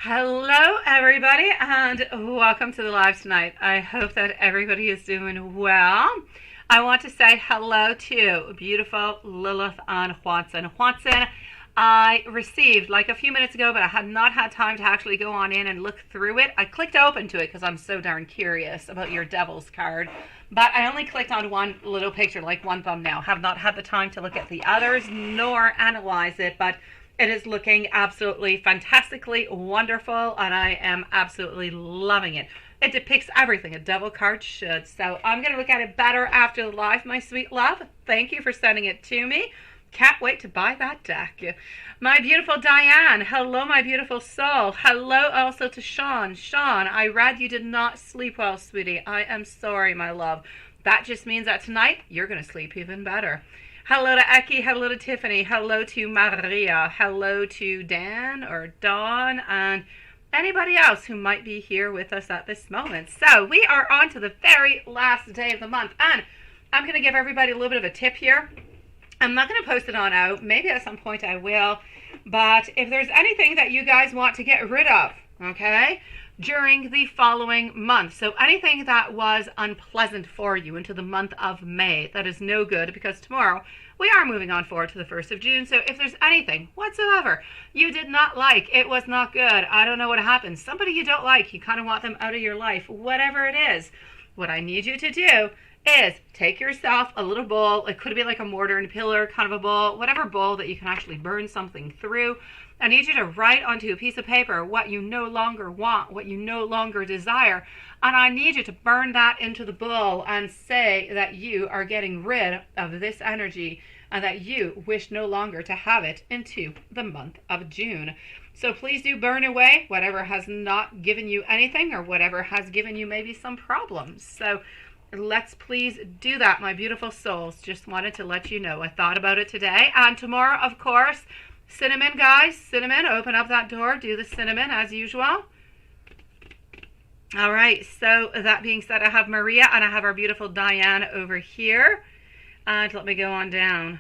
Hello, everybody, and welcome to the live tonight. I hope that everybody is doing well. I want to say hello to beautiful Lilith and Watson. Watson, I received like a few minutes ago, but I had not had time to actually go on in and look through it. I clicked open to it because I'm so darn curious about your Devil's card, but I only clicked on one little picture, like one thumbnail. Have not had the time to look at the others nor analyze it, but it is looking absolutely fantastically wonderful, and I am absolutely loving it. It depicts everything a devil card should. So I'm going to look at it better after the live, my sweet love. Thank you for sending it to me. Can't wait to buy that deck. My beautiful Diane. Hello, my beautiful soul. Hello also to Sean. Sean, I read you did not sleep well, sweetie. I am sorry, my love. That just means that tonight you're going to sleep even better. Hello to Eki, hello to Tiffany, hello to Maria, hello to Dan or Dawn, and anybody else who might be here with us at this moment. So we are on to the very last day of the month, and I'm going to give everybody a little bit of a tip here. I'm not going to post it on out. Maybe at some point I will, but if there's anything that you guys want to get rid of, okay, during the following month. So anything that was unpleasant for you into the month of May, that is no good, because tomorrow we are moving on forward to the 1st of June. So if there's anything whatsoever you did not like, it was not good, I don't know what happened, somebody you don't like, you kind of want them out of your life, whatever it is, what I need you to do is take yourself a little bowl. It could be like a mortar and pillar kind of a bowl, whatever bowl that you can actually burn something through. I need you to write onto a piece of paper what you no longer want, what you no longer desire, and I need you to burn that into the bowl and say that you are getting rid of this energy and that you wish no longer to have it into the month of June. So please do burn away whatever has not given you anything or whatever has given you maybe some problems. So let's please do that, my beautiful souls. Just wanted to let you know I thought about it today. And tomorrow, of course, cinnamon, guys. Cinnamon, open up that door. Do the cinnamon as usual. All right. So that being said, I have Maria and I have our beautiful Diane over here. And let me go on down.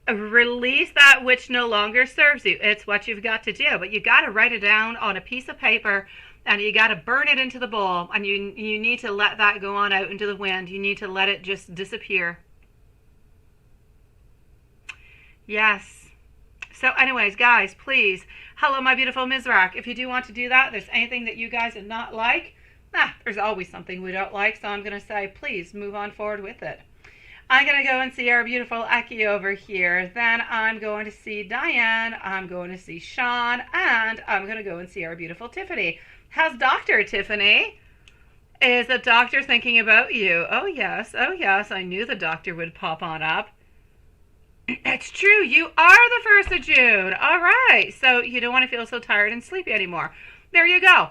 Release that which no longer serves you. It's what you've got to do. But you got to write it down on a piece of paper. And you got to burn it into the bowl. And you need to let that go on out into the wind. You need to let it just disappear. Yes. So anyways, guys, please. Hello, my beautiful Mizrak. If you do want to do that, there's anything that you guys did not like, there's always something we don't like. So I'm going to say, please move on forward with it. I'm going to go and see our beautiful Eki over here. Then I'm going to see Diane. I'm going to see Sean. And I'm going to go and see our beautiful Tiffany. How's Dr. Tiffany? Is the doctor thinking about you? Oh, yes. Oh, yes. I knew the doctor would pop on up. It's true. You are the 1st of June. All right. So you don't want to feel so tired and sleepy anymore. There you go.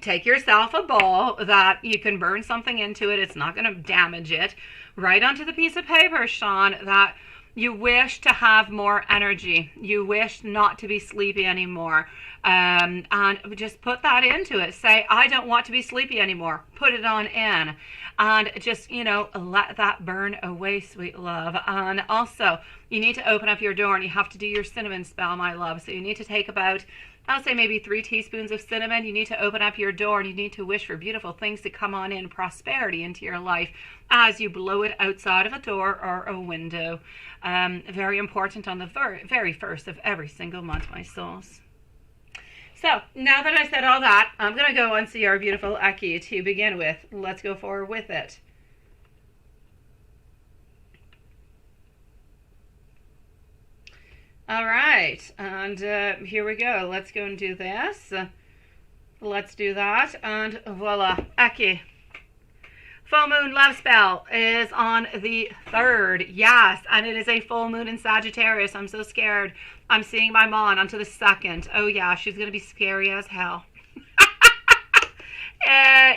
Take yourself a bowl that you can burn something into it. It's not going to damage it. Write onto the piece of paper, Sean, that you wish to have more energy. You wish not to be sleepy anymore. And just put that into it. Say, I don't want to be sleepy anymore. Put it on in. And just, let that burn away, sweet love. And also, you need to open up your door and you have to do your cinnamon spell, my love. So you need to take about, I'll say maybe 3 teaspoons of cinnamon. You need to open up your door and you need to wish for beautiful things to come on in, prosperity into your life as you blow it outside of a door or a window. Very important on the very first of every single month, my souls. So now that I said all that, I'm going to go and see our beautiful Eki to begin with. Let's go forward with it. All right, and here we go. Let's go and do this. Let's do that, and voila, Eki. Full moon love spell is on the 3rd. Yes, and it is a full moon in Sagittarius. I'm so scared. I'm seeing my mom onto the 2nd. Oh yeah, she's going to be scary as hell.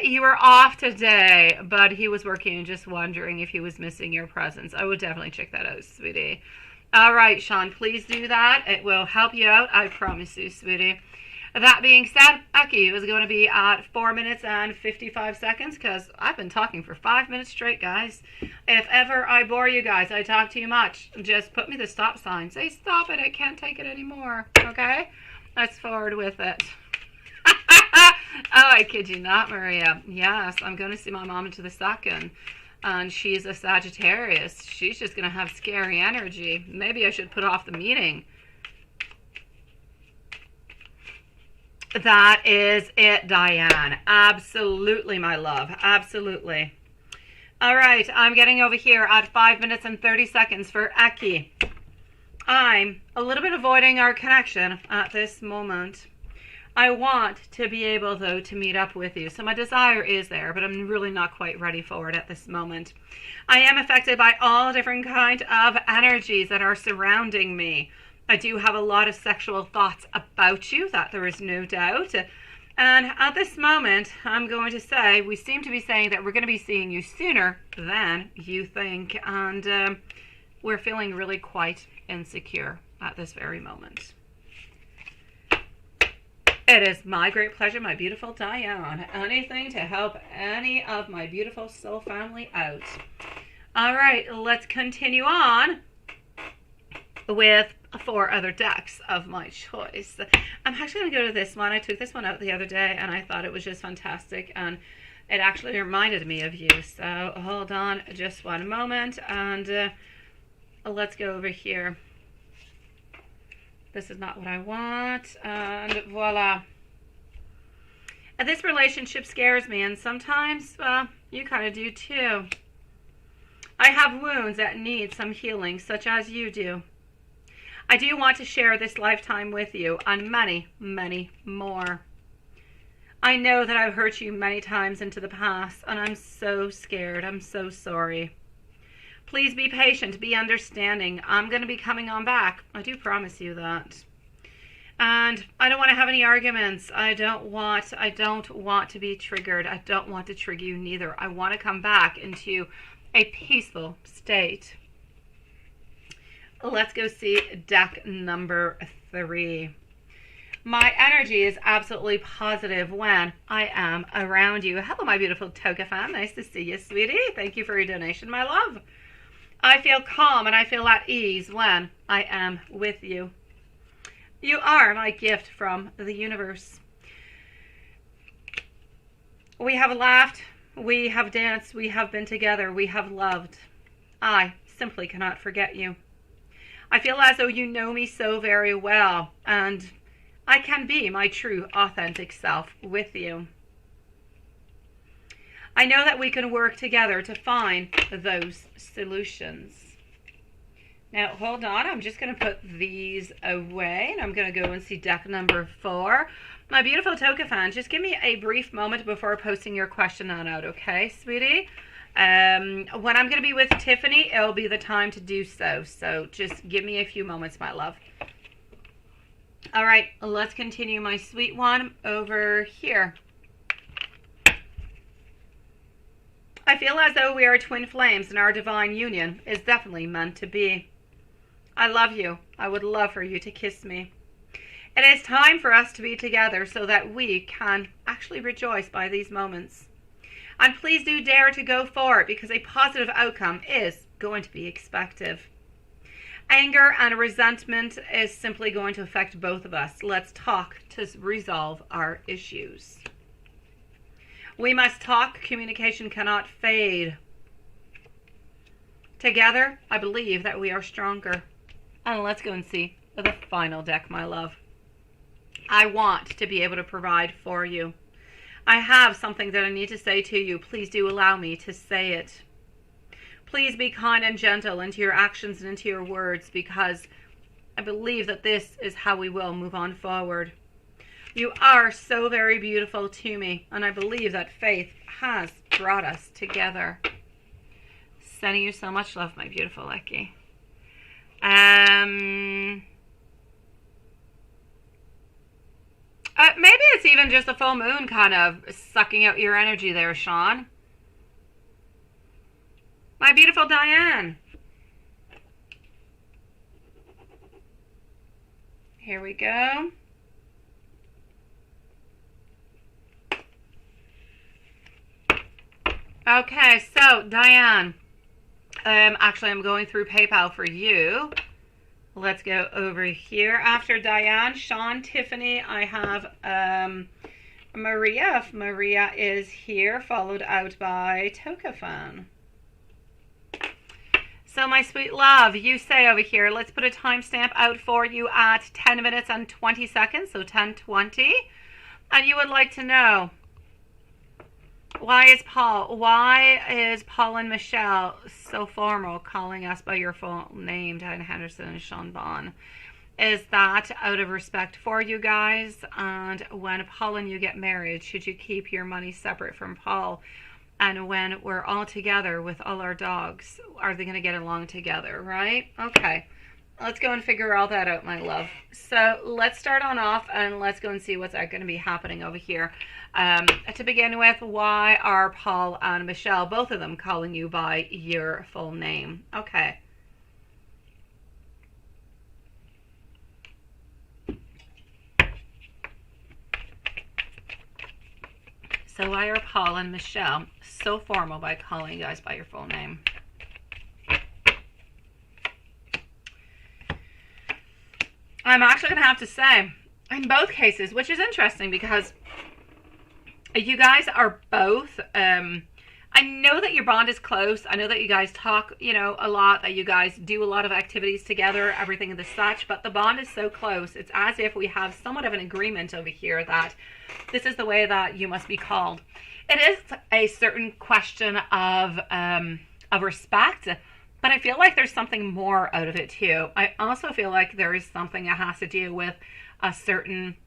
You were off today, but he was working and just wondering if he was missing your presence. I would definitely check that out, sweetie. All right, Sean, please do that. It will help you out. I promise you, sweetie. That being said, Aki is going to be at 4 minutes and 55 seconds because I've been talking for 5 minutes straight, guys. If ever I bore you guys, I talk too much, just put me the stop sign. Say, stop it, I can't take it anymore, okay? Let's forward with it. Oh, I kid you not, Maria. Yes, I'm going to see my mom into the second. And she's a Sagittarius. She's just going to have scary energy. Maybe I should put off the meeting. That is it, Diane. Absolutely, my love. Absolutely. All right, I'm getting over here at 5 minutes and 30 seconds for Aki. I'm a little bit avoiding our connection at this moment. I want to be able, though, to meet up with you. So my desire is there, but I'm really not quite ready for it at this moment. I am affected by all different kind of energies that are surrounding me. I do have a lot of sexual thoughts about you, that there is no doubt. And at this moment, I'm going to say, we seem to be saying that we're going to be seeing you sooner than you think. And we're feeling really quite insecure at this very moment. It is my great pleasure, my beautiful Diane. Anything to help any of my beautiful soul family out. All right, let's continue on with 4 other decks of my choice. I'm actually going to go to this one. I took this one out the other day, and I thought it was just fantastic, and it actually reminded me of you. So hold on just one moment, and let's go over here. This is not what I want, and voila. And this relationship scares me, and sometimes, well, you kind of do too. I have wounds that need some healing, such as you do. I do want to share this lifetime with you and many, many more. I know that I've hurt you many times into the past, and I'm so scared. I'm so sorry. Please be patient, be understanding. I'm going to be coming on back. I do promise you that. And I don't want to have any arguments. I don't want to be triggered. I don't want to trigger you neither. I want to come back into a peaceful state. Let's go see deck number 3. My energy is absolutely positive when I am around you. Hello, my beautiful Toka fan. Nice to see you, sweetie. Thank you for your donation, my love. I feel calm and I feel at ease when I am with you. You are my gift from the universe. We have laughed, we have danced, we have been together, we have loved. I simply cannot forget you. I feel as though you know me so very well, and I can be my true, authentic self with you. I know that we can work together to find those solutions. Now, hold on. I'm just going to put these away, and I'm going to go and see deck number 4. My beautiful Toka fans, just give me a brief moment before posting your question on out, okay, sweetie? When I'm going to be with Tiffany, it'll be the time to do so. So just give me a few moments, my love. All right, let's continue, my sweet one, over here. I feel as though we are twin flames and our divine union is definitely meant to be. I love you. I would love for you to kiss me. It is time for us to be together so that we can actually rejoice by these moments. And please do dare to go for it because a positive outcome is going to be expected. Anger and resentment is simply going to affect both of us. Let's talk to resolve our issues. We must talk. Communication cannot fade. Together, I believe that we are stronger. And let's go and see the final deck, my love. I want to be able to provide for you. I have something that I need to say to you. Please do allow me to say it. Please be kind and gentle into your actions and into your words because I believe that this is how we will move on forward. You are so very beautiful to me, and I believe that faith has brought us together. Sending you so much love, my beautiful Eki. Maybe it's even just a full moon kind of sucking out your energy there, Sean. My beautiful Diane. Here we go. Okay, so Diane, actually I'm going through PayPal for you. Let's go over here. After Diane, Sean, Tiffany, I have Maria. If Maria is here, followed out by Tokaphone. So my sweet love, you say over here, let's put a timestamp out for you at 10 minutes and 20 seconds, so 10:20. And you would like to know, why is Paul and Michelle so formal, calling us by your full name, Diane Henderson and Sean Bond? Is that out of respect for you guys? And when Paul and you get married, should you keep your money separate from Paul? And when we're all together with all our dogs, are they going to get along together, right? Okay, let's go and figure all that out, my love. So let's start on off and let's go and see what's going to be happening over here. To begin with, why are Paul and Michelle, both of them, calling you by your full name? Okay. So why are Paul and Michelle so formal by calling you guys by your full name? I'm actually going to have to say, in both cases, which is interesting because you guys are both, I know that your bond is close. I know that you guys talk, a lot, that you guys do a lot of activities together, everything of the such, but the bond is so close. It's as if we have somewhat of an agreement over here that this is the way that you must be called. It is a certain question of respect, but I feel like there's something more out of it too. I also feel like there is something that has to do with a certain,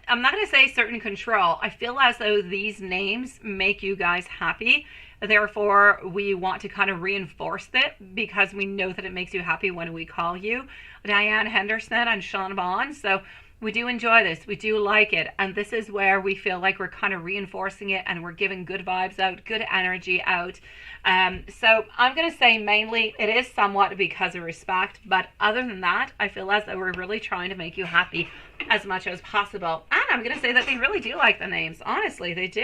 I'm not going to say certain control. I feel as though these names make you guys happy. Therefore, we want to kind of reinforce it because we know that it makes you happy when we call you Diane Henderson and Sean Bond. So we do enjoy this. We do like it. And this is where we feel like we're kind of reinforcing it and we're giving good vibes out, good energy out. So I'm going to say mainly it is somewhat because of respect. But other than that, I feel as though we're really trying to make you happy as much as possible. And I'm going to say that they really do like the names. Honestly, they do.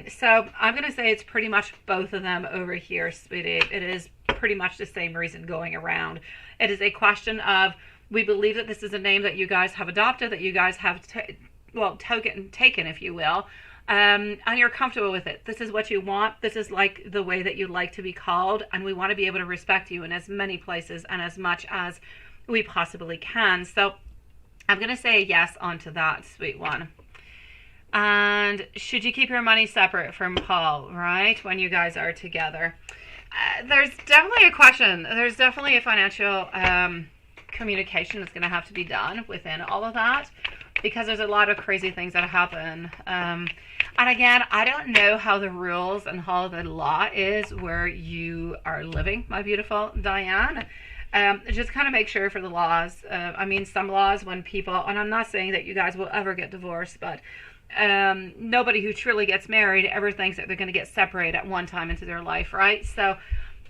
So I'm going to say it's pretty much both of them over here, sweetie. It is pretty much the same reason going around. It is a question of, we believe that this is a name that you guys have adopted, that you guys have, taken, if you will, and you're comfortable with it. This is what you want. This is like the way that you like to be called, and we want to be able to respect you in as many places and as much as we possibly can. So I'm going to say yes onto that, sweet one. And should you keep your money separate from Paul, right, when you guys are together? There's definitely a question. There's definitely a financial communication that's going to have to be done within all of that because there's a lot of crazy things that happen. And again, I don't know how the rules and how the law is where you are living, my beautiful Diane. Just kind of make sure for the laws. I mean, some laws when people, and I'm not saying that you guys will ever get divorced, but nobody who truly gets married ever thinks that they're going to get separated at one time into their life, right? So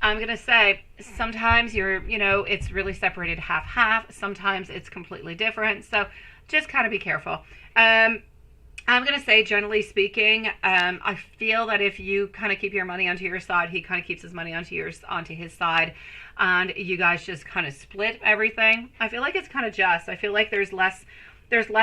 I'm going to say sometimes it's really separated half-half. Sometimes it's completely different. So just kind of be careful. I'm going to say, generally speaking, I feel that if you kind of keep your money onto your side, he kind of keeps his money onto his side, and you guys just kind of split everything. I feel like it's kind of just. I feel like there's less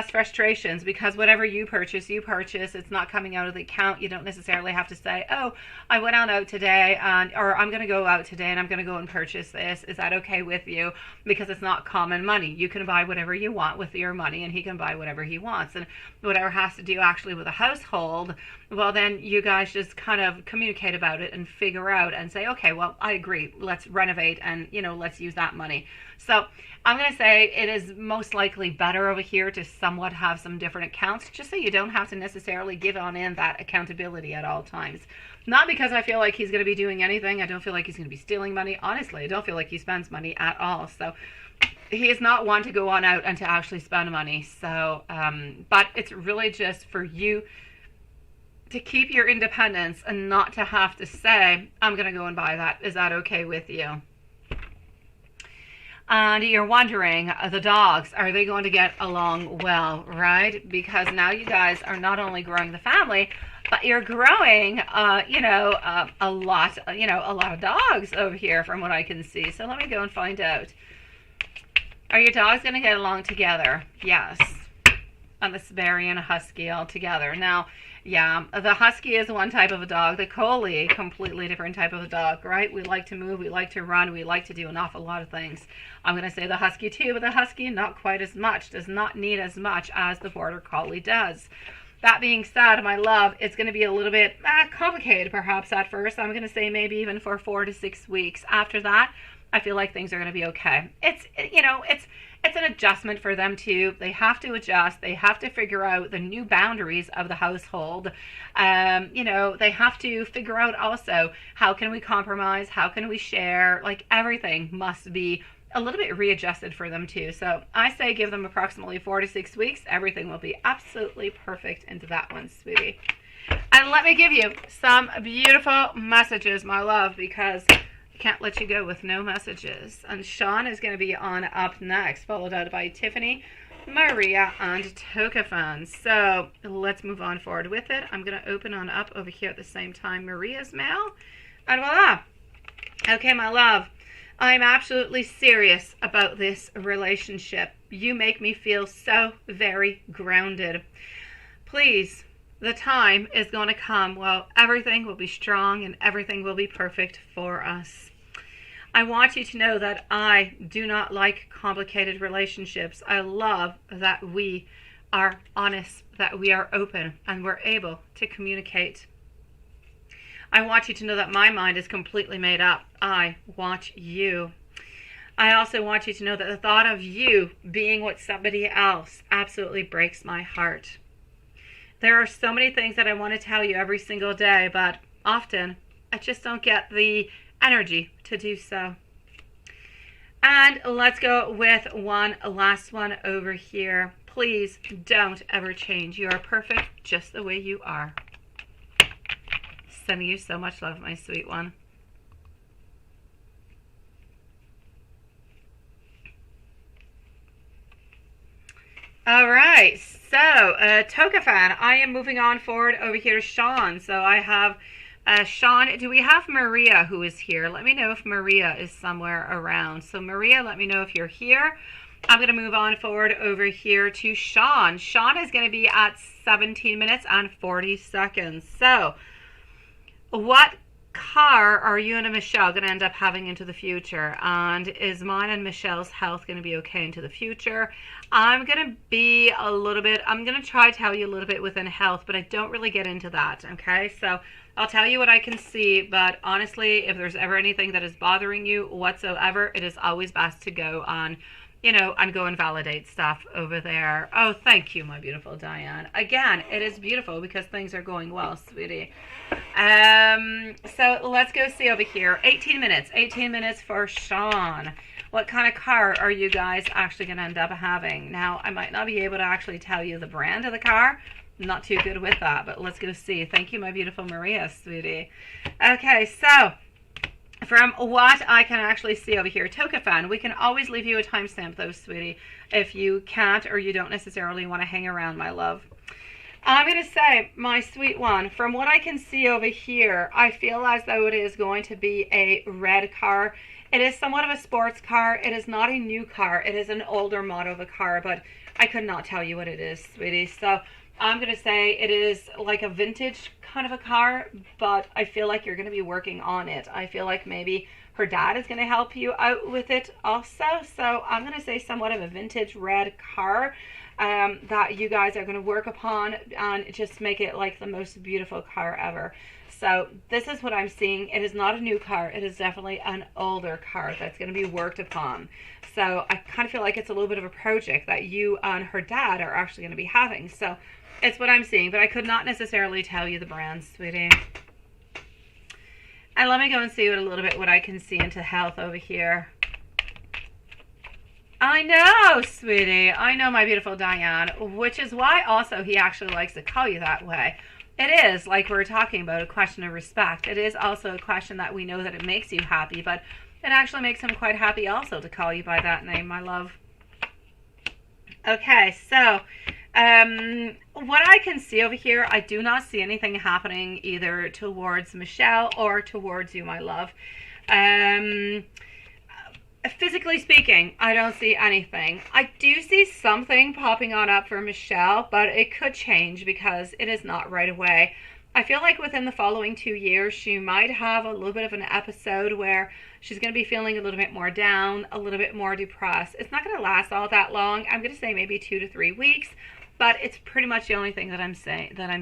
frustrations because whatever you purchase. It's not coming out of the account. You don't necessarily have to say, oh, I went out today or I'm going to go out today and I'm going to go and purchase this. Is that okay with you? Because it's not common money. You can buy whatever you want with your money and he can buy whatever he wants. And whatever has to do actually with a household, well, then you guys just kind of communicate about it and figure out and say, okay, well, I agree. Let's renovate and, let's use that money. So I'm going to say it is most likely better over here to somewhat have some different accounts, just so you don't have to necessarily give on in that accountability at all times. Not because I feel like he's going to be doing anything. I don't feel like he's going to be stealing money. Honestly, I don't feel like he spends money at all. So he is not one to go on out and to actually spend money. So, but it's really just for you to keep your independence and not to have to say, I'm going to go and buy that. Is that okay with you? And you're wondering, the dogs, are they going to get along well, right? Because now you guys are not only growing the family, but you're growing, a lot of dogs over here from what I can see. So let me go and find out. Are your dogs going to get along together? Yes. And the Siberian Husky all together. Now, yeah, the Husky is one type of a dog. The Collie, completely different type of a dog, right? We like to move, we like to run, we like to do an awful lot of things. I'm going to say the Husky too, but the Husky not quite as much, does not need as much as the Border Collie does. That being said, my love, it's going to be a little bit complicated perhaps at first. I'm going to say maybe even for 4 to 6 weeks. After that, I feel like things are going to be okay. It's an adjustment for them too. They have to adjust. They have to figure out the new boundaries of the household. They have to figure out also, how can we compromise? How can we share? Like, everything must be a little bit readjusted for them too. So I say give them approximately 4 to 6 weeks. Everything will be absolutely perfect into that one, sweetie. And let me give you some beautiful messages, my love, because can't let you go with no messages. And Sean is going to be on up next, followed out by Tiffany, Maria, and Tokafan. So let's move on forward with it. I'm going to open on up over here at the same time Maria's mail. And voila. Okay, my love. I'm absolutely serious about this relationship. You make me feel so very grounded. Please, the time is going to come. Well, everything will be strong and everything will be perfect for us. I want you to know that I do not like complicated relationships. I love that we are honest, that we are open, and we're able to communicate. I want you to know that my mind is completely made up. I want you. I also want you to know that the thought of you being with somebody else absolutely breaks my heart. There are so many things that I want to tell you every single day, but often I just don't get the energy to do so. And let's go with one last one over here. Please don't ever change. You are perfect just the way you are. Sending you so much love, my sweet one. All right, so Tokafan, I am moving on forward over here to Sean. So I have Sean. Do we have Maria who is here? Let me know if Maria is somewhere around. So Maria, let me know if you're here. I'm going to move on forward over here to Sean. Sean is going to be at 17 minutes and 40 seconds. So what car are you and Michelle going to end up having into the future? And is mine and Michelle's health going to be okay into the future? I'm going to try to tell you a little bit within health, but I don't really get into that, okay? So I'll tell you what I can see, but honestly, if there's ever anything that is bothering you whatsoever, it is always best to go on, and go and validate stuff over there. Oh, thank you, my beautiful Diane. Again, it is beautiful because things are going well, sweetie. So let's go see over here. 18 minutes for Sean. What kind of car are you guys actually going to end up having? Now, I might not be able to actually tell you the brand of the car. I'm not too good with that, but let's go see. Thank you, my beautiful Maria, sweetie. Okay, so from what I can actually see over here, Tokafan, we can always leave you a timestamp though, sweetie, if you can't or you don't necessarily want to hang around, my love. I'm going to say, my sweet one, from what I can see over here, I feel as though it is going to be a red car. It is somewhat of a sports car. It is not a new car. It is an older model of a car, but I could not tell you what it is, sweetie. So I'm going to say it is like a vintage kind of a car, but I feel like you're going to be working on it. I feel like maybe her dad is going to help you out with it also. So I'm going to say somewhat of a vintage red car that you guys are going to work upon and just make it like the most beautiful car ever. So this is what I'm seeing. It is not a new car. It is definitely an older car that's going to be worked upon. So I kind of feel like it's a little bit of a project that you and her dad are actually going to be having. So it's what I'm seeing, but I could not necessarily tell you the brand, sweetie. And let me go and see a little bit what I can see into health over here. I know, sweetie. I know, my beautiful Diane, which is why also he actually likes to call you that way. It is, like we were talking about, a question of respect. It is also a question that we know that it makes you happy, but It actually makes him quite happy also to call you by that name, my love. Okay, so what I can see over here, I do not see anything happening either towards Michelle or towards you, my love. Physically speaking, I don't see anything. I do see something popping on up for Michelle, but it could change because it is not right away. I feel like within the following 2 years, she might have a little bit of an episode where she's going to be feeling a little bit more down, a little bit more depressed. It's not going to last all that long. I'm going to say maybe 2 to 3 weeks, but it's pretty much the only thing that I'm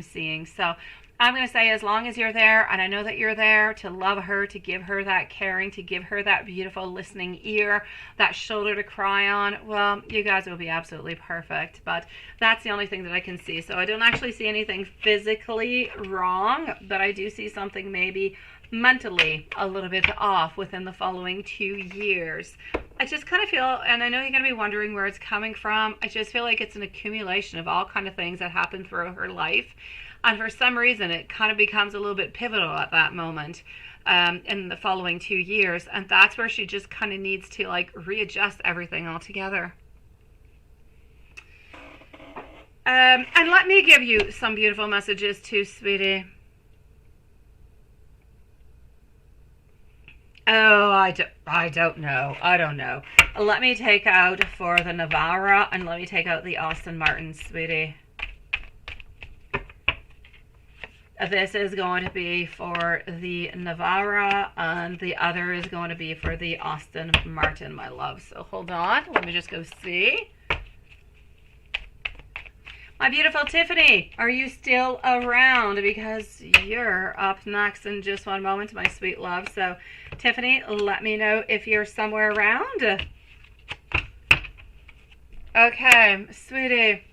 seeing. So I'm going to say as long as you're there, and I know that you're there to love her, to give her that caring, to give her that beautiful listening ear, that shoulder to cry on, well, you guys will be absolutely perfect. But that's the only thing that I can see. So I don't actually see anything physically wrong, but I do see something maybe mentally a little bit off within the following 2 years. I just kind of feel, and I know you're going to be wondering where it's coming from, I just feel like it's an accumulation of all kind of things that happen through her life. And for some reason, it kind of becomes a little bit pivotal at that moment in the following 2 years. And that's where she just kind of needs to like readjust everything altogether. And let me give you some beautiful messages too, sweetie. Oh, I don't know. Let me take out for the Navarra and let me take out the Aston Martin, sweetie. This is going to be for the Navarra and the other is going to be for the Aston Martin, my love. So hold on, let me just go see. My beautiful Tiffany, are you still around? Because you're up next in just one moment, my sweet love. So Tiffany, let me know if you're somewhere around. Okay, sweetie.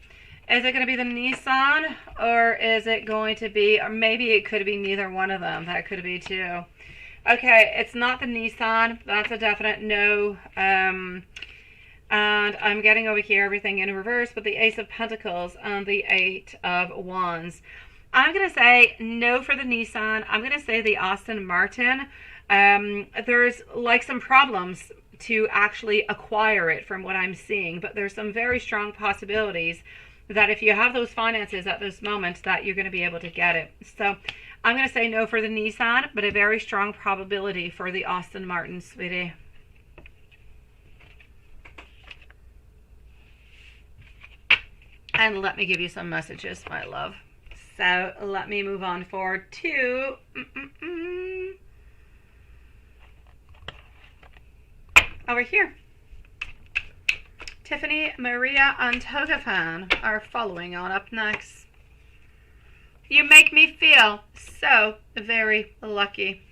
Is it going to be the Nissan or is it going to be, or maybe it could be neither one of them. That could be too. Okay, it's not the Nissan. That's a definite no. And I'm getting over here everything in reverse, but the Ace of Pentacles and the Eight of Wands. I'm going to say no for the Nissan. I'm going to say the Aston Martin. There's like some problems to actually acquire it from what I'm seeing, but there's some very strong possibilities that if you have those finances at this moment that you're going to be able to get it. So I'm going to say no for the Nissan, but a very strong probability for the Aston Martin, sweetie. And let me give you some messages, my love. So let me move on forward to over here. Tiffany, Maria, and Togafan are following on up next. You make me feel so very lucky.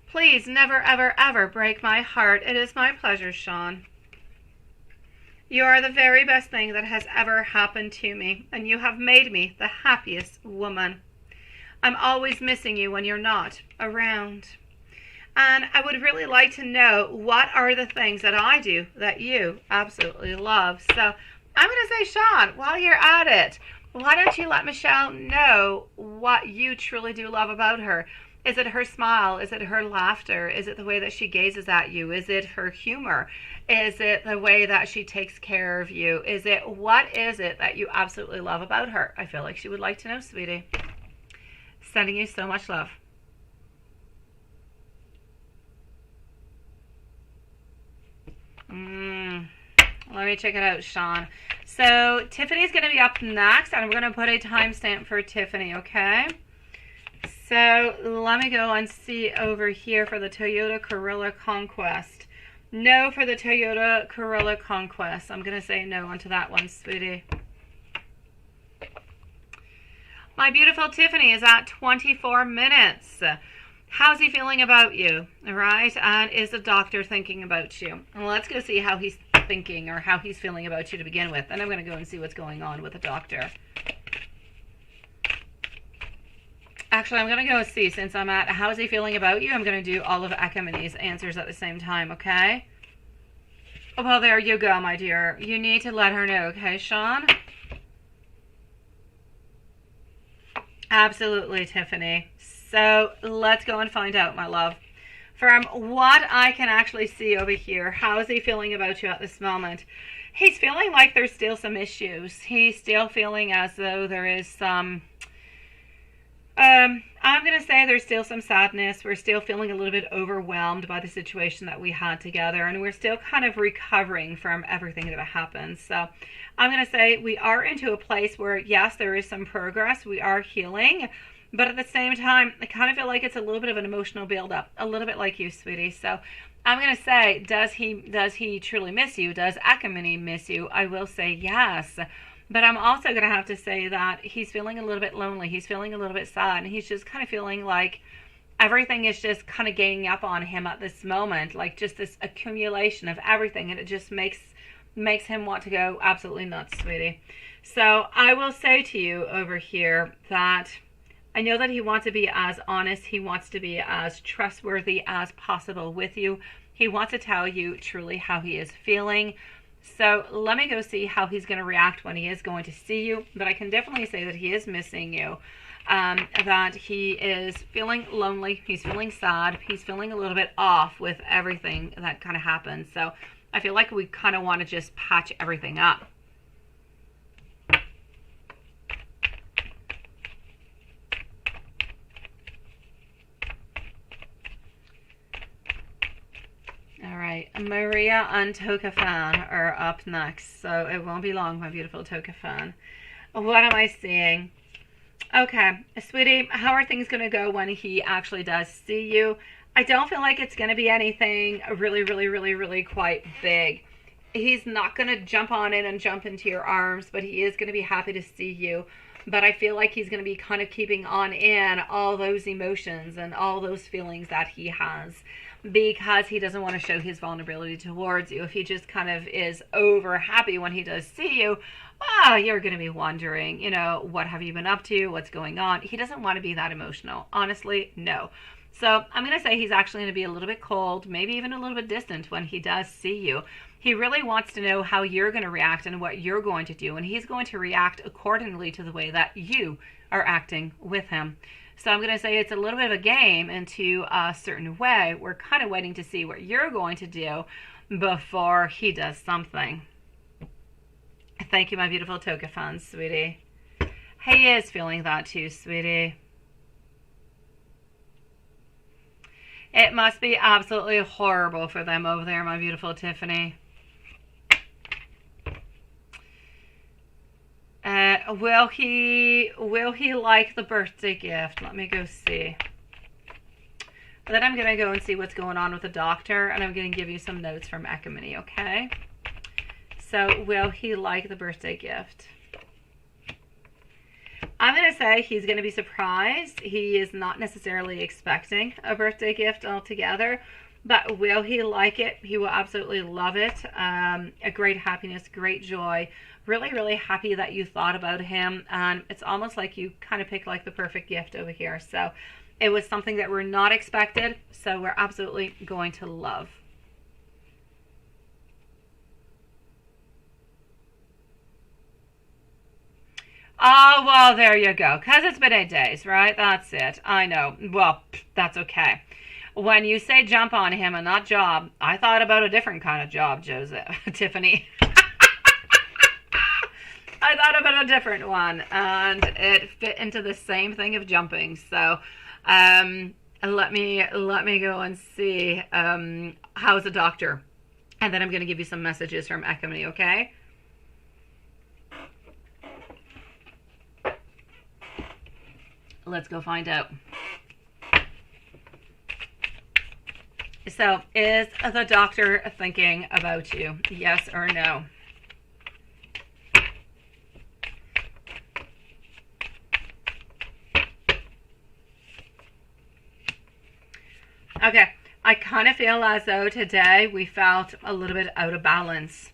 Please never, ever, ever break my heart. It is my pleasure, Sean. You are the very best thing that has ever happened to me, and you have made me the happiest woman. I'm always missing you when you're not around. And I would really like to know what are the things that I do that you absolutely love. So I'm going to say, Sean, while you're at it, why don't you let Michelle know what you truly do love about her? Is it her smile? Is it her laughter? Is it the way that she gazes at you? Is it her humor? Is it the way that she takes care of you? What is it that you absolutely love about her? I feel like she would like to know, sweetie. Sending you so much love. Let me check it out, Sean. So Tiffany's going to be up next, and we're going to put a timestamp for Tiffany, okay? So let me go and see over here for the Toyota Corolla Conquest. No for the Toyota Corolla Conquest. I'm going to say no onto that one, sweetie. My beautiful Tiffany is at 24 minutes. How's he feeling about you? All right. And is the doctor thinking about you? Well, let's go see how he's thinking or how he's feeling about you to begin with. Then I'm going to go and see what's going on with the doctor. Actually, I'm going to go see, since I'm at how's he feeling about you, I'm going to do all of Ekamine's answers at the same time, okay? Oh, well, there you go, my dear. You need to let her know, okay, Sean? Absolutely, Tiffany. So let's go and find out, my love. From what I can actually see over here, how is he feeling about you at this moment? He's feeling like there's still some issues. He's still feeling as though there is some, I'm going to say there's still some sadness. We're still feeling a little bit overwhelmed by the situation that we had together, and we're still kind of recovering from everything that happened. So I'm going to say we are into a place where, yes, there is some progress. We are healing. But at the same time, I kind of feel like it's a little bit of an emotional buildup, a little bit like you, sweetie. So I'm going to say, does he truly miss you? Does Akamini miss you? I will say yes. But I'm also going to have to say that he's feeling a little bit lonely. He's feeling a little bit sad. And he's just kind of feeling like everything is just kind of ganging up on him at this moment. Like just this accumulation of everything. And it just makes him want to go absolutely nuts, sweetie. So I will say to you over here that I know that he wants to be as honest, he wants to be as trustworthy as possible with you. He wants to tell you truly how he is feeling. So let me go see how he's going to react when he is going to see you. But I can definitely say that he is missing you, that he is feeling lonely, he's feeling sad, he's feeling a little bit off with everything that kind of happened. So I feel like we kind of want to just patch everything up. All right, Maria and Tokafan are up next, so it won't be long, my beautiful Tokafan. What am I seeing? Okay, sweetie, how are things going to go when he actually does see you? I don't feel like it's going to be anything really quite big. He's not going to jump on in and jump into your arms, but he is going to be happy to see you. But I feel like he's going to be kind of keeping on in all those emotions and all those feelings that he has, because he doesn't want to show his vulnerability towards you. If he just kind of is over happy when he does see you, you're going to be wondering, what have you been up to? What's going on? He doesn't want to be that emotional. Honestly, no. So I'm going to say he's actually going to be a little bit cold, maybe even a little bit distant when he does see you. He really wants to know how you're going to react and what you're going to do. And he's going to react accordingly to the way that you are acting with him. So I'm going to say it's a little bit of a game into a certain way. We're kind of waiting to see what you're going to do before he does something. Thank you, my beautiful Tokafan, sweetie. He is feeling that too, sweetie. It must be absolutely horrible for them over there, my beautiful Tiffany. Will he like the birthday gift? Let me go see. Then I'm going to go and see what's going on with the doctor, and I'm going to give you some notes from Ekamini, okay? So, will he like the birthday gift? I'm going to say he's going to be surprised. He is not necessarily expecting a birthday gift altogether, but will he like it? He will absolutely love it. A great happiness, great joy. Really happy that you thought about him, and it's almost like you kind of picked like the perfect gift over here. So it was something that we're not expected, so we're absolutely going to love. Oh, well, there you go. Because it's been 8 days, right? That's it. I know. Well, that's okay. When you say jump on him and not job, I thought about a different kind of job, Tiffany. I thought about a different one, and it fit into the same thing of jumping. So, let me go and see how's the doctor, and then I'm going to give you some messages from Ekamini, okay? Let's go find out. So, is the doctor thinking about you? Yes or no? Okay, I kind of feel as though today we felt a little bit out of balance.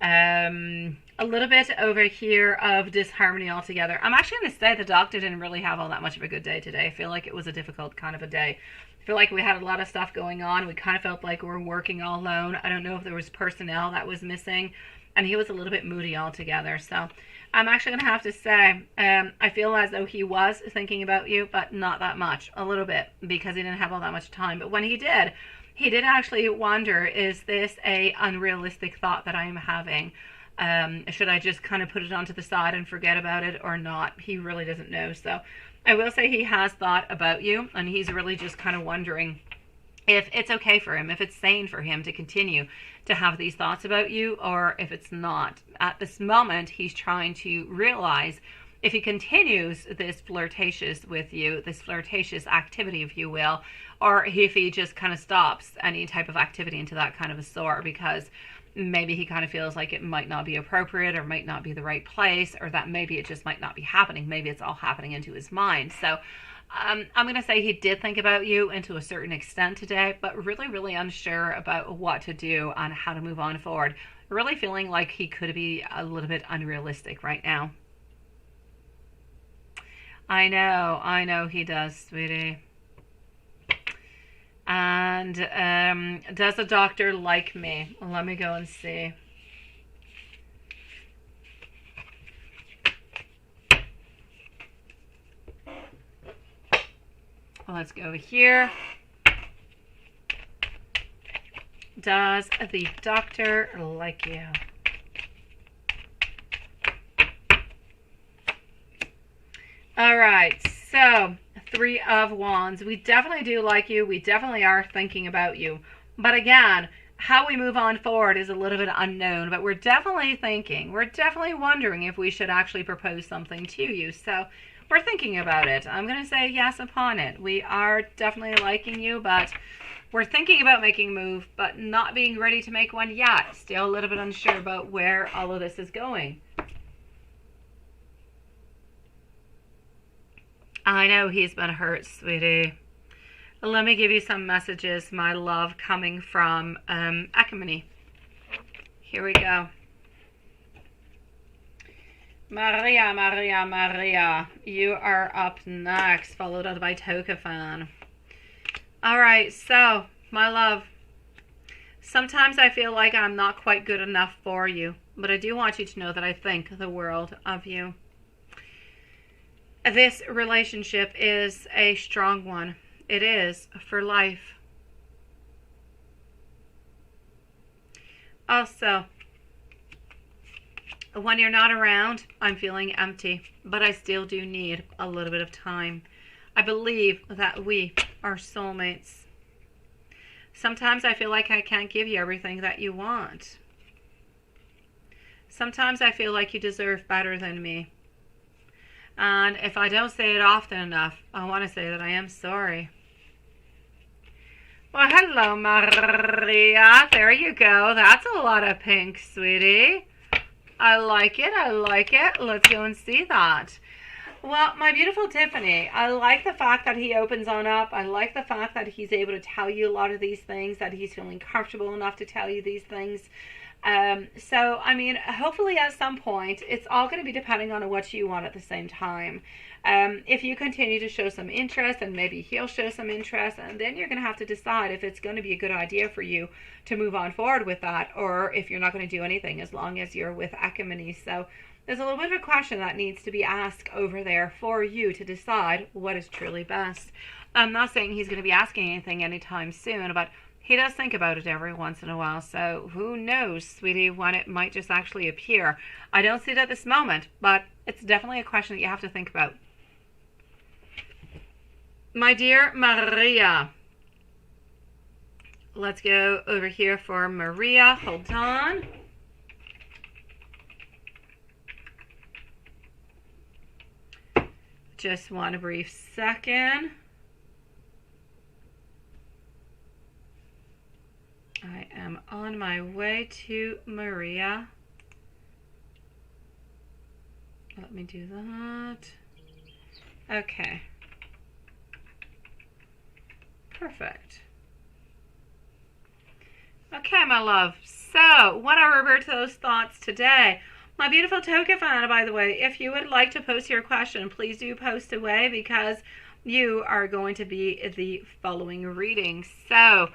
A little bit over here of disharmony altogether. I'm actually going to say the doctor didn't really have all that much of a good day today. I feel like it was a difficult kind of a day. I feel like we had a lot of stuff going on. We kind of felt like we were working all alone. I don't know if there was personnel that was missing. and he was a little bit moody altogether. So I'm actually going to have to say, I feel as though he was thinking about you, but not that much, a little bit, because he didn't have all that much time. But when he did actually wonder, is this a unrealistic thought that I am having? Should I just kind of put it onto the side and forget about it or not? He really doesn't know. So I will say he has thought about you, and he's really just kind of wondering if it's okay for him, if it's sane for him to continue to have these thoughts about you, or if it's not. At this moment, he's trying to realize if he continues this flirtatious with you, this flirtatious activity, if you will, or if he just kind of stops any type of activity into that kind of a sort, because maybe he kind of feels like it might not be appropriate or might not be the right place, or that maybe it just might not be happening. Maybe it's all happening into his mind. So I'm going to say he did think about you and to a certain extent today, but really, really unsure about what to do and how to move on forward. Really feeling like he could be a little bit unrealistic right now. I know he does, sweetie. And does the doctor like me? Let me go and see. Let's go here. Does the doctor like you? All right, so 3 of Wands. We definitely do like you. We definitely are thinking about you. But again, how we move on forward is a little bit unknown, but we're definitely thinking. We're definitely wondering if we should actually propose something to you. So we're thinking about it. I'm going to say yes upon it. We are definitely liking you, but we're thinking about making a move, but not being ready to make one yet. Still a little bit unsure about where all of this is going. I know he's been hurt, sweetie. Let me give you some messages, my love, coming from Acrimony. Here we go. Maria, you are up next, followed up by Tokafan. All right, so, my love, sometimes I feel like I'm not quite good enough for you, but I do want you to know that I think the world of you. This relationship is a strong one. It is for life. Also, when you're not around, I'm feeling empty, but I still do need a little bit of time. I believe that we are soulmates. Sometimes I feel like I can't give you everything that you want. Sometimes I feel like you deserve better than me. And if I don't say it often enough, I want to say that I am sorry. Well, hello, Maria. There you go. That's a lot of pink, sweetie. I like it. I like it. Let's go and see that. Well, my beautiful Tiffany, I like the fact that he opens on up. I like the fact that he's able to tell you a lot of these things, that he's feeling comfortable enough to tell you these things. So, I mean, hopefully at some point, it's all going to be depending on what you want at the same time. If you continue to show some interest, and maybe he'll show some interest, and then you're going to have to decide if it's going to be a good idea for you to move on forward with that, or if you're not going to do anything as long as you're with Acrimony. So there's a little bit of a question that needs to be asked over there for you to decide what is truly best. I'm not saying he's going to be asking anything anytime soon, but he does think about it every once in a while, so who knows, sweetie, when it might just actually appear. I don't see it at this moment, but it's definitely a question that you have to think about. My dear Maria, let's go over here for Maria. Hold on. Just want a brief second. I am on my way to Maria. Let me do that. Okay. Perfect. Okay, my love. So, when I revert to those thoughts today, my beautiful Tokafana, by the way, if you would like to post your question, please do post away, because you are going to be the following reading. So,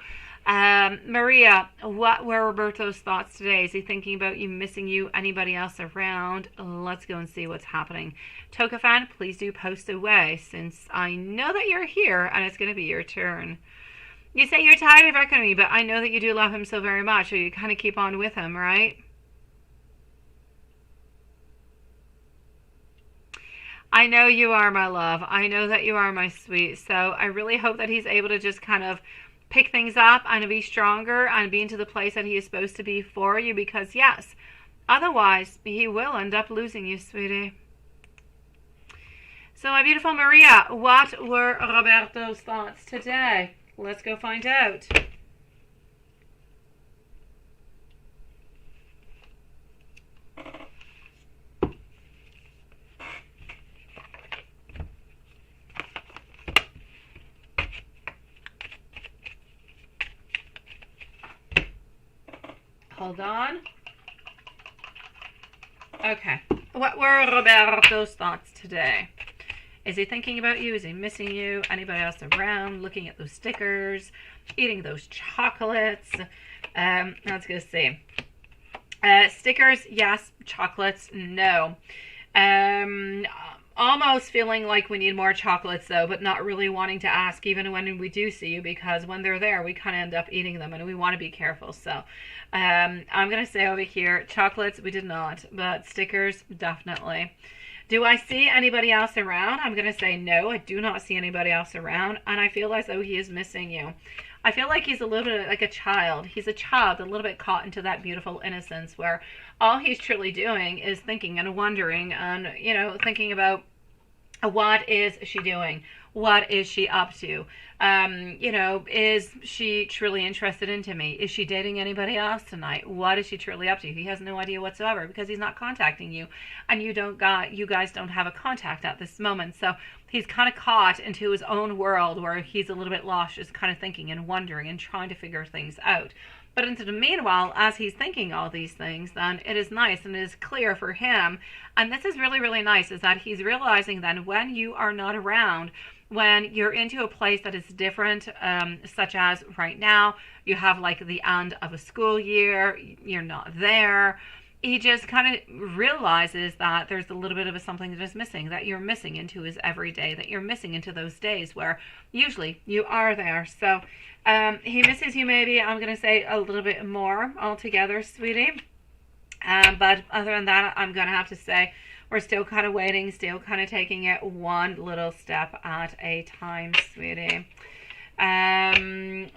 Maria, what were Roberto's thoughts today? Is he thinking about you, missing you, anybody else around? Let's go and see what's happening. Tokafan, please do post away since I know that you're here and it's going to be your turn. You say you're tired of reckoning me, but I know that you do love him so very much, so you kind of keep on with him, right? I know you are, my love. I know that you are, my sweet. So I really hope that he's able to just kind of pick things up and be stronger and be into the place that he is supposed to be for you, because yes, otherwise he will end up losing you, sweetie. So my beautiful Maria, what were Roberto's thoughts today? Let's go find out. Hold on. Okay. What were Roberto's thoughts today? Is he thinking about you? Is he missing you? Anybody else around? Looking at those stickers? Eating those chocolates? Let's go see. Stickers, yes. Chocolates, no. Almost feeling like we need more chocolates though, but not really wanting to ask even when we do see you, because when they're there we kind of end up eating them and we want to be careful. So I'm going to say over here, chocolates we did not, but stickers definitely. Do I see anybody else around? I'm going to say no, I do not see anybody else around, and I feel as though he is missing you. I feel like he's a little bit like a child. He's a child, a little bit caught into that beautiful innocence where all he's truly doing is thinking and wondering and, you know, thinking about what is she doing? What is she up to? You know, is she truly interested into me? Is she dating anybody else tonight? What is she truly up to? He has no idea whatsoever because he's not contacting you, and you guys don't have a contact at this moment. So he's kind of caught into his own world where he's a little bit lost, just kind of thinking and wondering and trying to figure things out. But into the meanwhile, as he's thinking all these things, then it is nice and it is clear for him. And this is really, really nice, is that he's realizing then when you are not around, when you're into a place that is different, such as right now, you have like the end of a school year, you're not there. He just kind of realizes that there's a little bit of something that is missing, that you're missing into his everyday, that you're missing into those days where usually you are there. So he misses you maybe, I'm going to say a little bit more altogether, sweetie. But other than that, I'm going to have to say we're still kind of waiting, still kind of taking it one little step at a time, sweetie.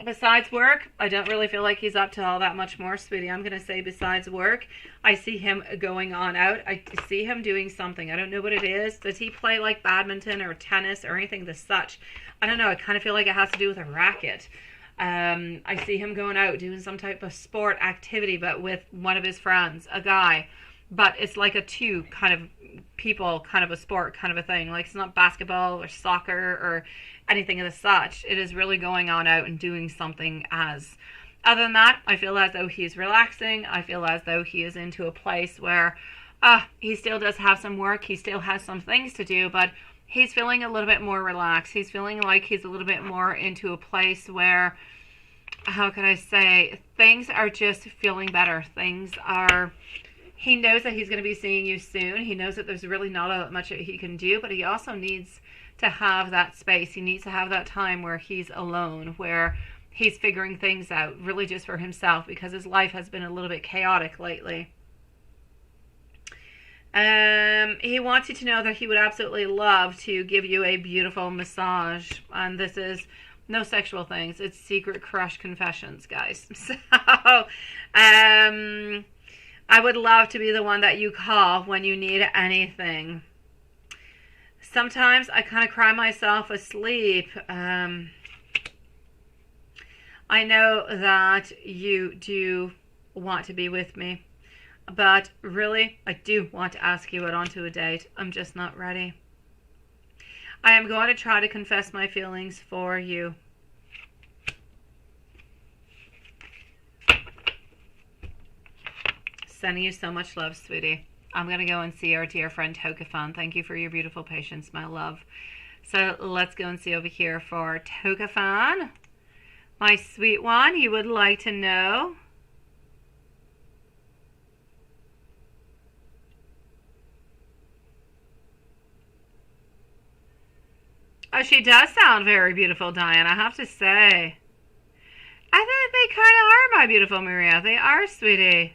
Besides work, I don't really feel like he's up to all that much more, sweetie. I'm going to say besides work, I see him going on out. I see him doing something. I don't know what it is. Does he play like badminton or tennis or anything as such? I don't know. I kind of feel like it has to do with a racket. I see him going out doing some type of sport activity, but with one of his friends, a guy. But it's like a two kind of people, kind of a sport kind of a thing. Like it's not basketball or soccer or anything of the such. It is really going on out and doing something as. Other than that, I feel as though he's relaxing. I feel as though he is into a place where he still does have some work. He still has some things to do, but he's feeling a little bit more relaxed. He's feeling like he's a little bit more into a place where, how can I say, things are just feeling better. Things are... He knows that he's going to be seeing you soon. He knows that there's really not that much that he can do, but he also needs to have that space. He needs to have that time where he's alone, where he's figuring things out, really just for himself, because his life has been a little bit chaotic lately. He wants you to know that he would absolutely love to give you a beautiful massage, and this is no sexual things. It's secret crush confessions, guys. So, I would love to be the one that you call when you need anything. Sometimes I kind of cry myself asleep. I know that you do want to be with me, but really, I do want to ask you out onto a date. I'm just not ready. I am going to try to confess my feelings for you. Sending you so much love, sweetie. I'm going to go and see our dear friend Tokafan. Thank you for your beautiful patience, my love. So let's go and see over here for Tokafan. My sweet one, you would like to know? Oh, she does sound very beautiful, Diane, I have to say. I think they kind of are, my beautiful Maria. They are, sweetie.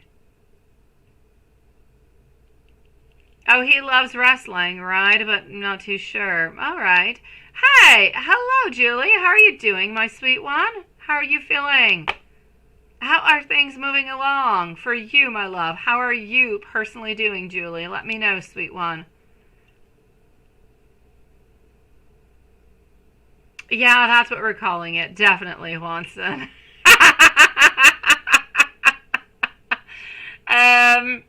Oh, he loves wrestling, right? But I'm not too sure. All right. Hey, hello, Julie. How are you doing, my sweet one? How are you feeling? How are things moving along for you, my love? How are you personally doing, Julie? Let me know, sweet one. Yeah, that's what we're calling it. Definitely, Watson. um,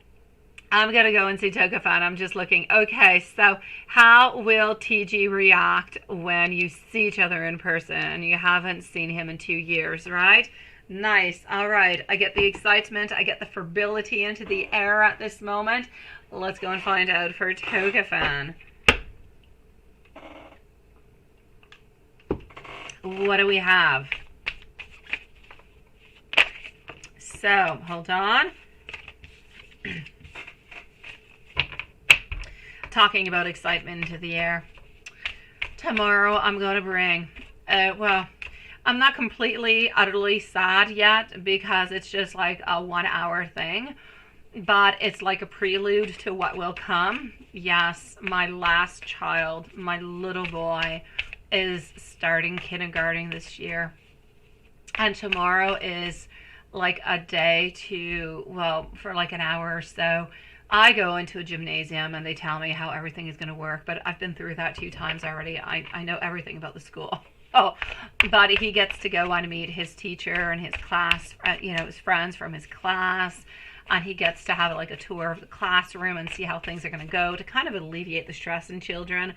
I'm going to go and see Tokafan. I'm just looking. Okay, so how will TG react when you see each other in person? You haven't seen him in 2 years, right? Nice. All right. I get the excitement. I get the fertility into the air at this moment. Let's go and find out for Tokafan. What do we have? So, hold on. Talking about excitement into the air. Tomorrow I'm going to bring, well, I'm not completely, utterly sad yet because it's just like a 1 hour thing, but it's like a prelude to what will come. Yes, my last child, my little boy, is starting kindergarten this year. And tomorrow is like a day to, well, for like an hour or so, I go into a gymnasium and they tell me how everything is going to work. But I've been through that 2 times already. I know everything about the school. Oh, but he gets to go and meet his teacher and his class, his friends from his class. And he gets to have like a tour of the classroom and see how things are going to go to kind of alleviate the stress in children.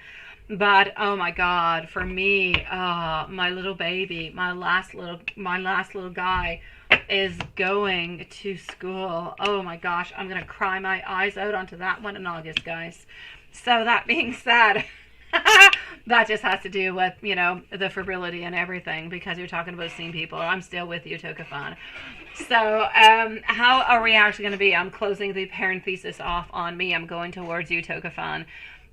But oh my God, for me, my little baby, my last little guy is going to school. Oh my gosh, I'm gonna cry my eyes out onto that one in August, guys. So that being said, that just has to do with, the fertility and everything, because you're talking about seeing people. I'm still with you, Tokafan. So how are we actually going to be? I'm closing the parenthesis off on me. I'm going towards you, Tokafan.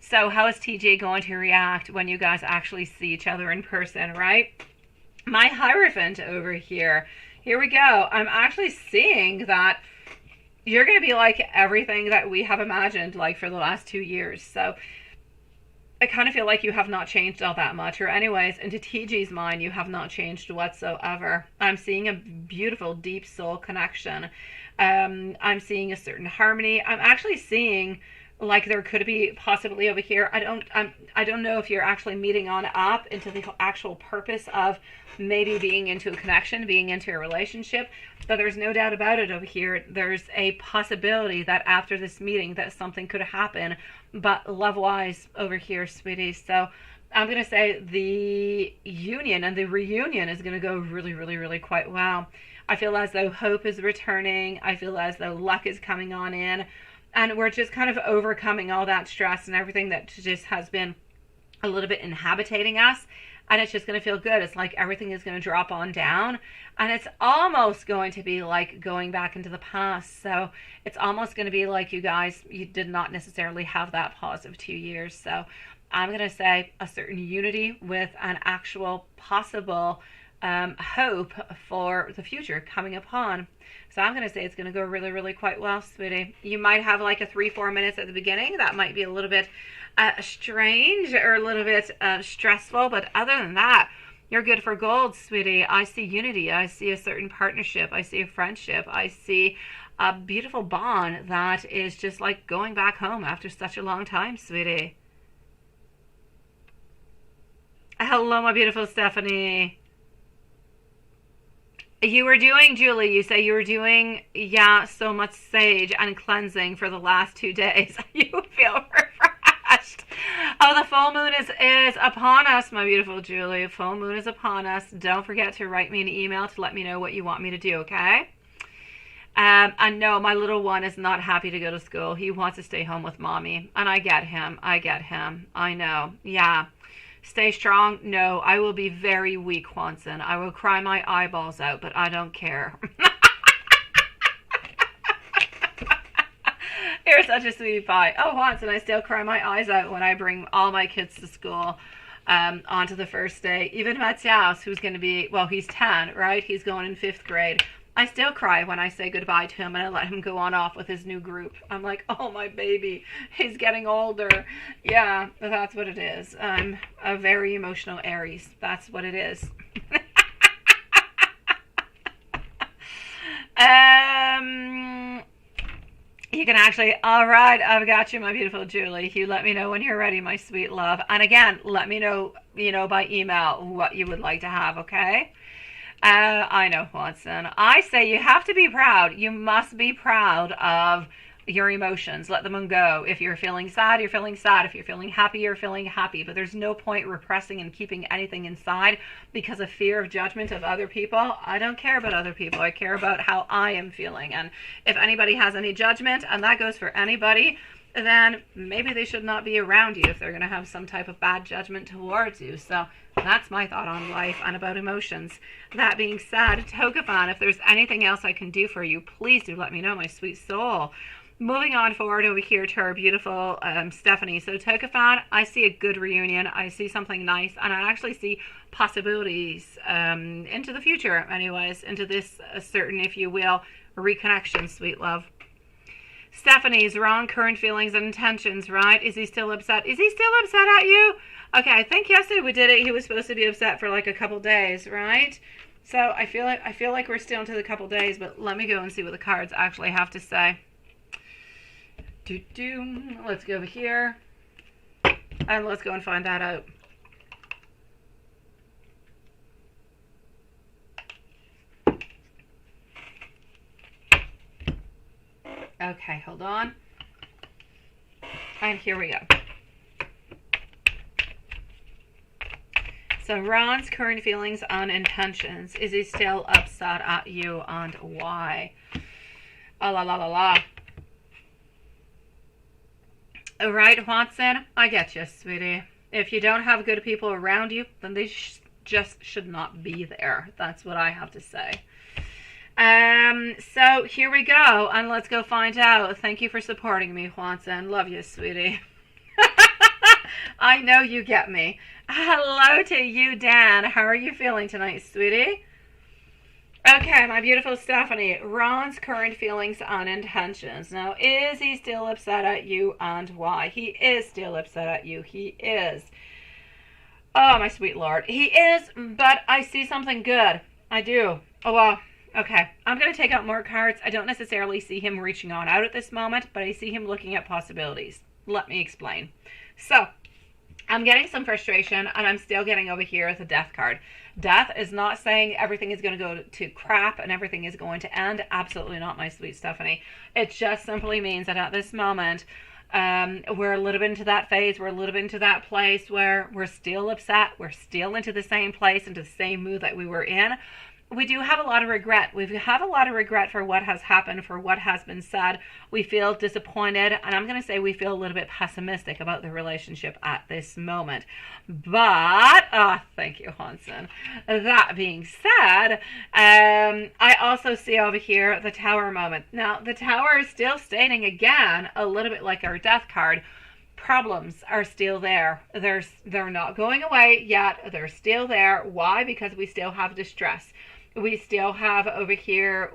So how is TJ going to react when you guys actually see each other in person, right? My Hierophant over here. Here we go. I'm actually seeing that you're going to be like everything that we have imagined like for the last 2 years. So I kind of feel like you have not changed all that much. Or anyways, into TG's mind, you have not changed whatsoever. I'm seeing a beautiful deep soul connection. I'm seeing a certain harmony. I'm actually seeing like there could be possibly over here. I don't know if you're actually meeting on up into the actual purpose of maybe being into a connection, being into a relationship, but there's no doubt about it over here. There's a possibility that after this meeting that something could happen, but love-wise over here, sweetie. So I'm going to say the union and the reunion is going to go really, really, really quite well. I feel as though hope is returning. I feel as though luck is coming on in. And we're just kind of overcoming all that stress and everything that just has been a little bit inhabiting us. And it's just going to feel good. It's like everything is going to drop on down. And it's almost going to be like going back into the past. So it's almost going to be like you did not necessarily have that positive 2 years. So I'm going to say a certain unity with an actual possible hope for the future coming upon. So I'm going to say it's going to go really, really quite well, sweetie. You might have like a 3-4 minutes at the beginning. That might be a little bit strange or a little bit stressful. But other than that, you're good for gold, sweetie. I see unity. I see a certain partnership. I see a friendship. I see a beautiful bond that is just like going back home after such a long time, sweetie. Hello, my beautiful Stephanie. You were doing, Julie, you say you were doing, so much sage and cleansing for the last 2 days. You feel refreshed. Oh, the full moon is upon us, my beautiful Julie. Full moon is upon us. Don't forget to write me an email to let me know what you want me to do, okay? And no, my little one is not happy to go to school. He wants to stay home with mommy. And I get him. I know. Yeah. Stay strong. No, I will be very weak, Juanson. I will cry my eyeballs out, but I don't care. You're such a sweetie pie. Oh, Juanson, I still cry my eyes out when I bring all my kids to school onto the first day. Even Matthias, who's going to be, well, he's 10, right? He's going in 5th grade. I still cry when I say goodbye to him and I let him go on off with his new group. I'm like, oh, my baby, he's getting older. Yeah, that's what it is. I'm a very emotional Aries. That's what it is. You can actually, all right, I've got you, my beautiful Julie. You let me know when you're ready, my sweet love. And again, let me know, by email what you would like to have, okay? I know, Watson. I say you have to be proud. You must be proud of your emotions. Let them go. If you're feeling sad, you're feeling sad. If you're feeling happy, you're feeling happy. But there's no point repressing and keeping anything inside because of fear of judgment of other people. I don't care about other people. I care about how I am feeling. And if anybody has any judgment, and that goes for anybody, then maybe they should not be around you if they're going to have some type of bad judgment towards you. So that's my thought on life and about emotions. That being said, Tokafan, if there's anything else I can do for you, please do let me know, my sweet soul. Moving on forward over here to our beautiful Stephanie. So Tokafan, I see a good reunion. I see something nice, and I actually see possibilities into the future, anyways, into this certain, if you will, reconnection, sweet love. Stephanie's wrong current feelings and intentions, right? Is he still upset? Is he still upset at you? Okay, I think yesterday we did it. He was supposed to be upset for like a couple days, right? So I feel like we're still into the couple days, but let me go and see what the cards actually have to say. Let's go over here and let's go and find that out. Okay, hold on. And here we go. So Ron's current feelings and intentions. Is he still upset at you, and why? Oh, la la la la. All right, Watson, I get you, sweetie. If you don't have good people around you, then they just should not be there. That's what I have to say. So here we go, and let's go find out. Thank you for supporting me, Watson. Love you, sweetie. I know you get me. Hello to you, Dan. How are you feeling tonight, sweetie? Okay, my beautiful Stephanie. Ron's current feelings and intentions. Now, is he still upset at you, and why? He is still upset at you. He is. Oh, my sweet Lord. He is, but I see something good. I do. Oh, well. Okay, I'm going to take out more cards. I don't necessarily see him reaching on out at this moment, but I see him looking at possibilities. Let me explain. So, I'm getting some frustration, and I'm still getting over here the Death card. Death is not saying everything is going to go to crap and everything is going to end. Absolutely not, my sweet Stephanie. It just simply means that at this moment, we're a little bit into that phase. We're a little bit into that place where we're still upset. We're still into the same place, into the same mood that we were in. We do have a lot of regret. We have a lot of regret for what has happened, for what has been said. We feel disappointed, and I'm going to say we feel a little bit pessimistic about the relationship at this moment. But, thank you, Hansen. That being said, I also see over here the Tower moment. Now, the Tower is still stating again, a little bit like our Death card, problems are still there. They're not going away yet. They're still there. Why? Because we still have distress. We still have over here,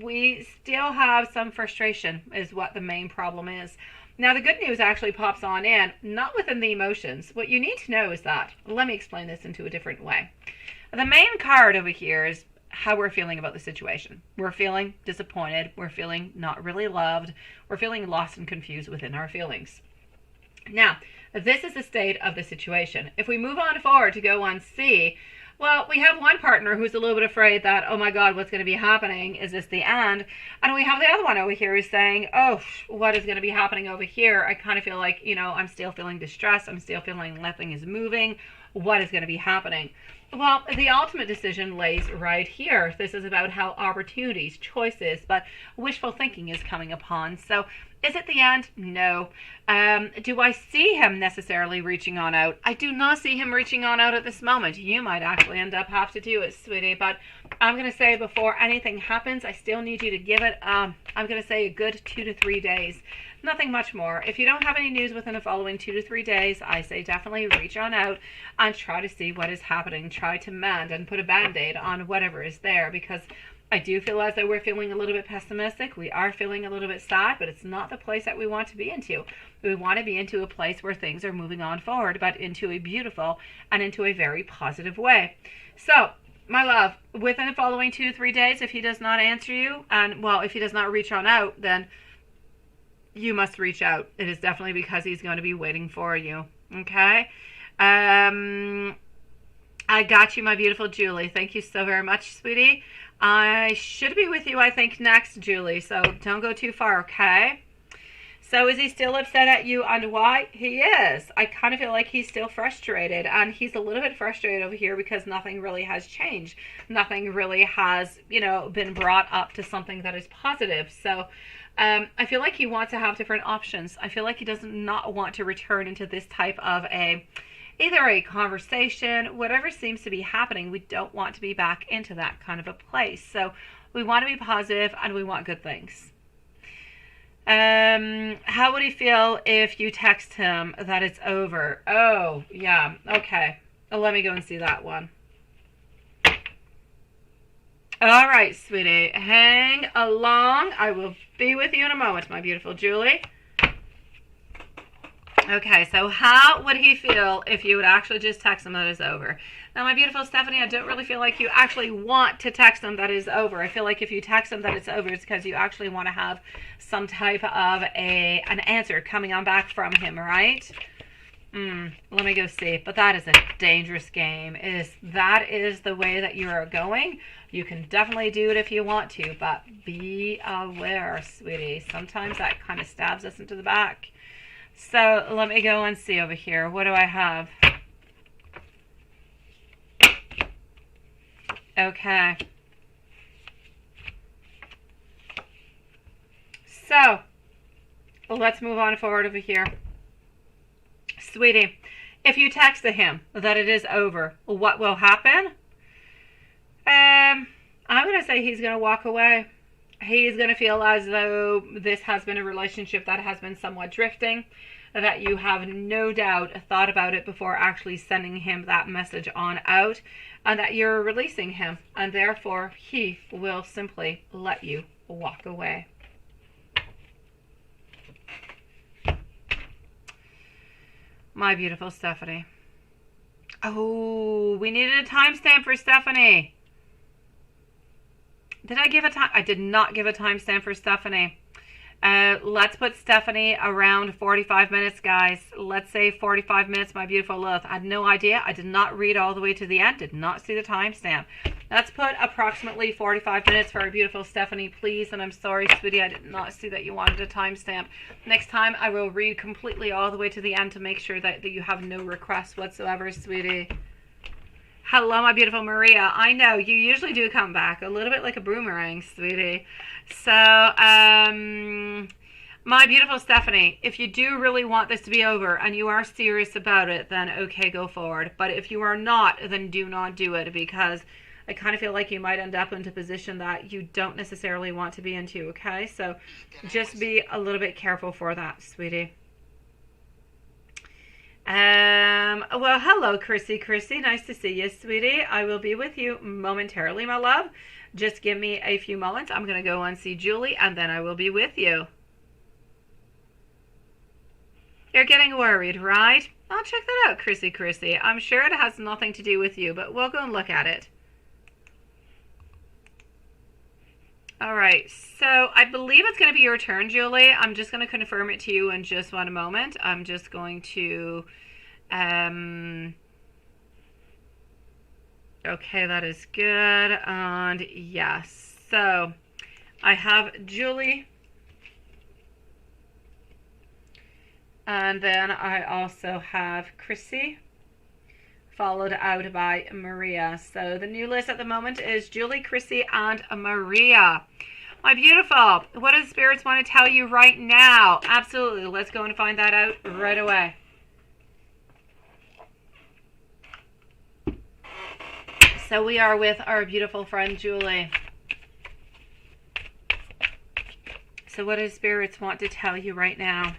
we still have some frustration is what the main problem is. Now, the good news actually pops on in, not within the emotions. What you need to know is that, let me explain this into a different way. The main card over here is how we're feeling about the situation. We're feeling disappointed. We're feeling not really loved. We're feeling lost and confused within our feelings. Now, this is the state of the situation. If we move on forward to go on C, well, we have one partner who's a little bit afraid that, oh my God, what's going to be happening? Is this the end? And we have the other one over here who's saying, oh, what is going to be happening over here? I kind of feel like, I'm still feeling distressed. I'm still feeling nothing is moving. What is going to be happening? Well, the ultimate decision lays right here. This is about how opportunities, choices, but wishful thinking is coming upon. So Is it the end? No. Do I see him necessarily reaching on out? I do not see him reaching on out at this moment. You might actually end up have to do it, sweetie. But I'm going to say before anything happens, I still need you to give it, I'm going to say a good 2 to 3 days. Nothing much more. If you don't have any news within the following 2 to 3 days, I say definitely reach on out and try to see what is happening. Try to mend and put a band-aid on whatever is there, because I do feel as though we're feeling a little bit pessimistic. We are feeling a little bit sad, but it's not the place that we want to be into. We want to be into a place where things are moving on forward, but into a beautiful and into a very positive way. So, my love, within the following 2 to 3 days, if he does not answer you, and, well, if he does not reach on out, then you must reach out. It is definitely because he's going to be waiting for you. Okay? I got you, my beautiful Julie. Thank you so very much, sweetie. I should be with you, I think, next, Julie, so don't go too far, okay? So is he still upset at you, and why? He is. I kind of feel like he's still frustrated, and he's a little bit frustrated over here because nothing really has changed. Nothing really has, been brought up to something that is positive. So I feel like he wants to have different options. I feel like he does not want to return into this type of either a conversation, whatever seems to be happening. We don't want to be back into that kind of a place. So we want to be positive and we want good things. How would he feel if you text him that it's over? Oh, yeah. Okay. Let me go and see that one. All right, sweetie. Hang along. I will be with you in a moment, my beautiful Julie. Okay, so how would he feel if you would actually just text him that it's over? Now, my beautiful Stephanie, I don't really feel like you actually want to text him that it's over. I feel like if you text him that it's over, it's because you actually want to have some type of an answer coming on back from him, right? Let me go see. But that is a dangerous game. That is the way that you are going. You can definitely do it if you want to, but be aware, sweetie. Sometimes that kind of stabs us into the back. So let me go and see over here. What do I have? Okay. So let's move on forward over here. Sweetie, if you text him that it is over, what will happen? I'm going to say he's going to walk away. He's going to feel as though this has been a relationship that has been somewhat drifting, that you have no doubt thought about it before actually sending him that message on out, and that you're releasing him, and therefore he will simply let you walk away. My beautiful Stephanie. Oh, we needed a timestamp for Stephanie. Did I give a time? I did not give a timestamp for Stephanie. Let's put Stephanie around 45 minutes, guys. Let's say 45 minutes, my beautiful Lilith. I had no idea. I did not read all the way to the end. Did not see the timestamp. Let's put approximately 45 minutes for our beautiful Stephanie, please. And I'm sorry, sweetie, I did not see that you wanted a timestamp. Next time, I will read completely all the way to the end to make sure that you have no requests whatsoever, sweetie. Hello, my beautiful Maria. I know, you usually do come back. A little bit like a boomerang, sweetie. So, my beautiful Stephanie, if you do really want this to be over and you are serious about it, then okay, go forward. But if you are not, then do not do it, because I kind of feel like you might end up into a position that you don't necessarily want to be into, okay? So just be a little bit careful for that, sweetie. Well, hello, Chrissy. Nice to see you, sweetie. I will be with you momentarily, my love. Just give me a few moments. I'm going to go and see Julie, and then I will be with you. You're getting worried, right? I'll check that out, Chrissy. I'm sure it has nothing to do with you, but we'll go and look at it. All right, so I believe it's going to be your turn, Julie. I'm just going to confirm it to you in just one moment. I'm just going to... Okay, that is good. And yes, so I have Julie. And then I also have Chrissy, followed out by Maria. So the new list at the moment is Julie, Chrissy, and Maria. My beautiful, what does spirits want to tell you right now? Absolutely. Let's go and find that out right away. So we are with our beautiful friend Julie. So what does spirits want to tell you right now?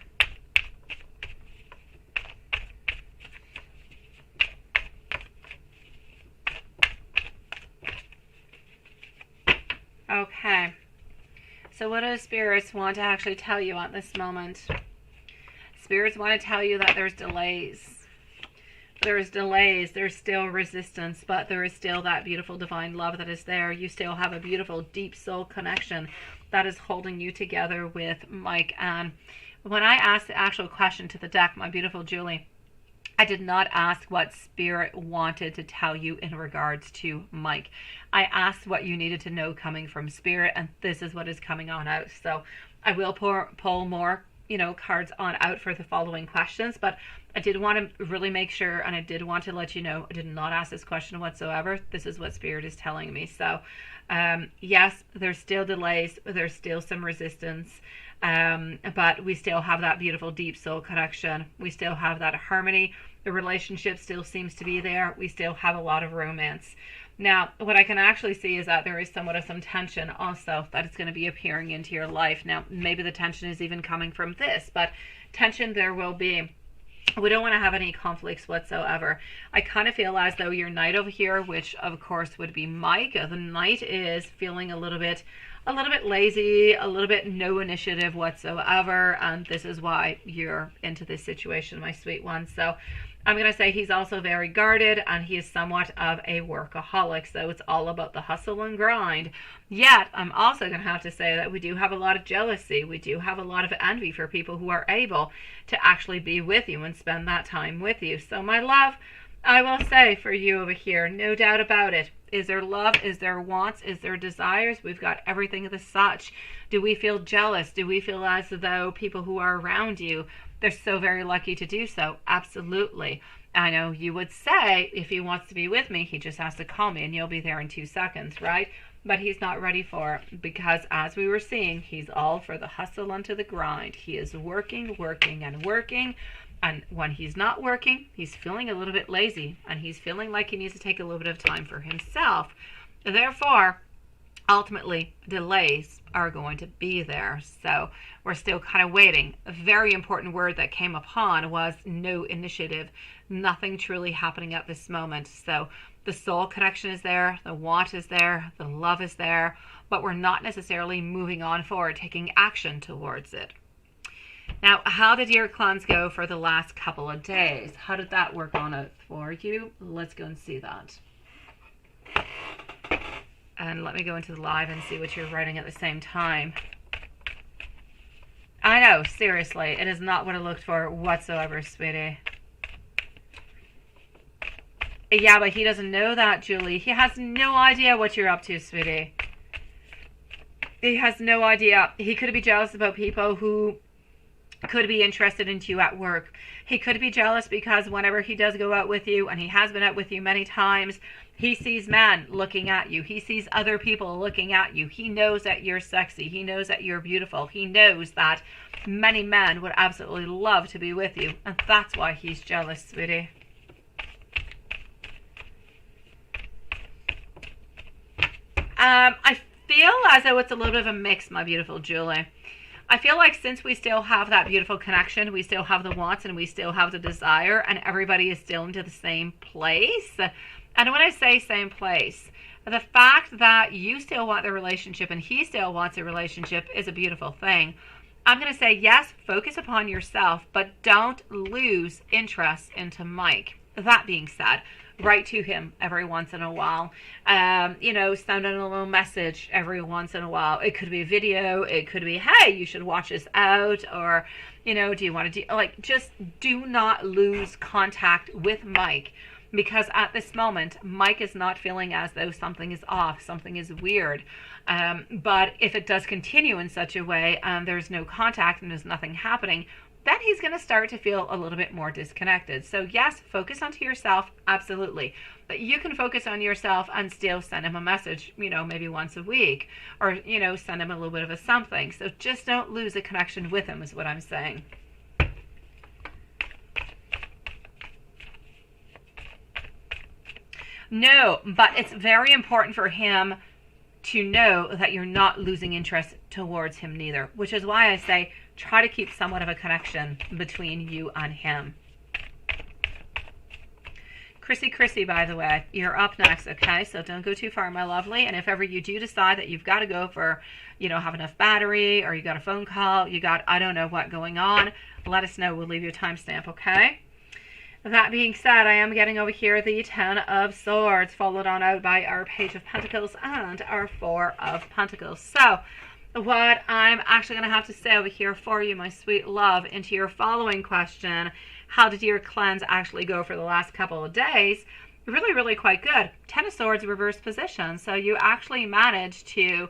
Okay. So what do spirits want to actually tell you at this moment? Spirits want to tell you that there's delays. There's delays. There's still resistance, but there is still that beautiful divine love that is there. You still have a beautiful deep soul connection that is holding you together with Mike. And when I asked the actual question to the deck, my beautiful Julie, I did not ask what spirit wanted to tell you in regards to Mike. I asked what you needed to know coming from spirit, and this is what is coming on out. So I will pull more, cards on out for the following questions, but I did want to really make sure, and I did want to let you know, I did not ask this question whatsoever. This is what spirit is telling me. So yes, there's still delays. There's still some resistance. But we still have that beautiful deep soul connection. We still have that harmony. The relationship still seems to be there. We still have a lot of romance. Now, what I can actually see is that there is somewhat of some tension also that is going to be appearing into your life. Now, maybe the tension is even coming from this, but tension there will be. We don't want to have any conflicts whatsoever. I kind of feel as though your knight over here, which of course would be Mike, the knight is feeling a little bit lazy, a little bit no initiative whatsoever, and this is why you're into this situation, my sweet one. So I'm going to say he's also very guarded, and he is somewhat of a workaholic, so it's all about the hustle and grind. Yet, I'm also going to have to say that we do have a lot of jealousy. We do have a lot of envy for people who are able to actually be with you and spend that time with you. So, my love, I will say for you over here, no doubt about it. Is there love? Is there wants? Is there desires? We've got everything of the such. Do we feel jealous? Do we feel as though people who are around you, they're so very lucky to do so? Absolutely. I know you would say, if he wants to be with me, he just has to call me and you'll be there in 2 seconds, right? But he's not ready for it because, as we were seeing, he's all for the hustle and to the grind. He is working, working, and working. And when he's not working, he's feeling a little bit lazy and he's feeling like he needs to take a little bit of time for himself. Therefore, ultimately, delays are going to be there. So we're still kind of waiting. A very important word that came upon was no initiative. Nothing truly happening at this moment. So the soul connection is there, the want is there, the love is there, but we're not necessarily moving on forward, taking action towards it. Now, how did your cleanse go for the last couple of days? How did that work on it for you? Let's go and see that. And let me go into the live and see what you're writing at the same time. I know, seriously, it is not what I looked for whatsoever, sweetie. Yeah, but he doesn't know that, Julie. He has no idea what you're up to, sweetie. He has no idea. He could be jealous about people who could be interested in you at work. He could be jealous because whenever he does go out with you, and he has been out with you many times, he sees men looking at you. He sees other people looking at you. He knows that you're sexy. He knows that you're beautiful. He knows that many men would absolutely love to be with you. And that's why he's jealous, sweetie. I feel as though it's a little bit of a mix, my beautiful Julie. I feel like since we still have that beautiful connection, we still have the wants and we still have the desire, and everybody is still into the same place. And when I say same place, the fact that you still want the relationship and he still wants a relationship is a beautiful thing. I'm going to say, yes, focus upon yourself, but don't lose interest into Mike. That being said, write to him every once in a while. Send in a little message every once in a while. It could be a video. It could be, hey, you should watch this out. Or, do you want to do, just do not lose contact with Mike. Because at this moment, Mike is not feeling as though something is off, something is weird. But if it does continue in such a way and there's no contact and there's nothing happening, then he's going to start to feel a little bit more disconnected. So yes, focus onto yourself, absolutely. But you can focus on yourself and still send him a message, maybe once a week, or, send him a little bit of a something. So just don't lose a connection with him is what I'm saying. No, but it's very important for him to know that you're not losing interest towards him neither, which is why I say try to keep somewhat of a connection between you and him. Chrissy, by the way, you're up next, okay? So don't go too far, my lovely. And if ever you do decide that you've got to go for, have enough battery, or you got a phone call, you got, I don't know what going on, let us know. We'll leave you a timestamp, okay? That being said, I am getting over here the Ten of Swords, followed on out by our Page of Pentacles and our Four of Pentacles. So, what I'm actually going to have to say over here for you, my sweet love, into your following question, how did your cleanse actually go for the last couple of days? Really, really quite good. Ten of Swords reverse position. So you actually managed to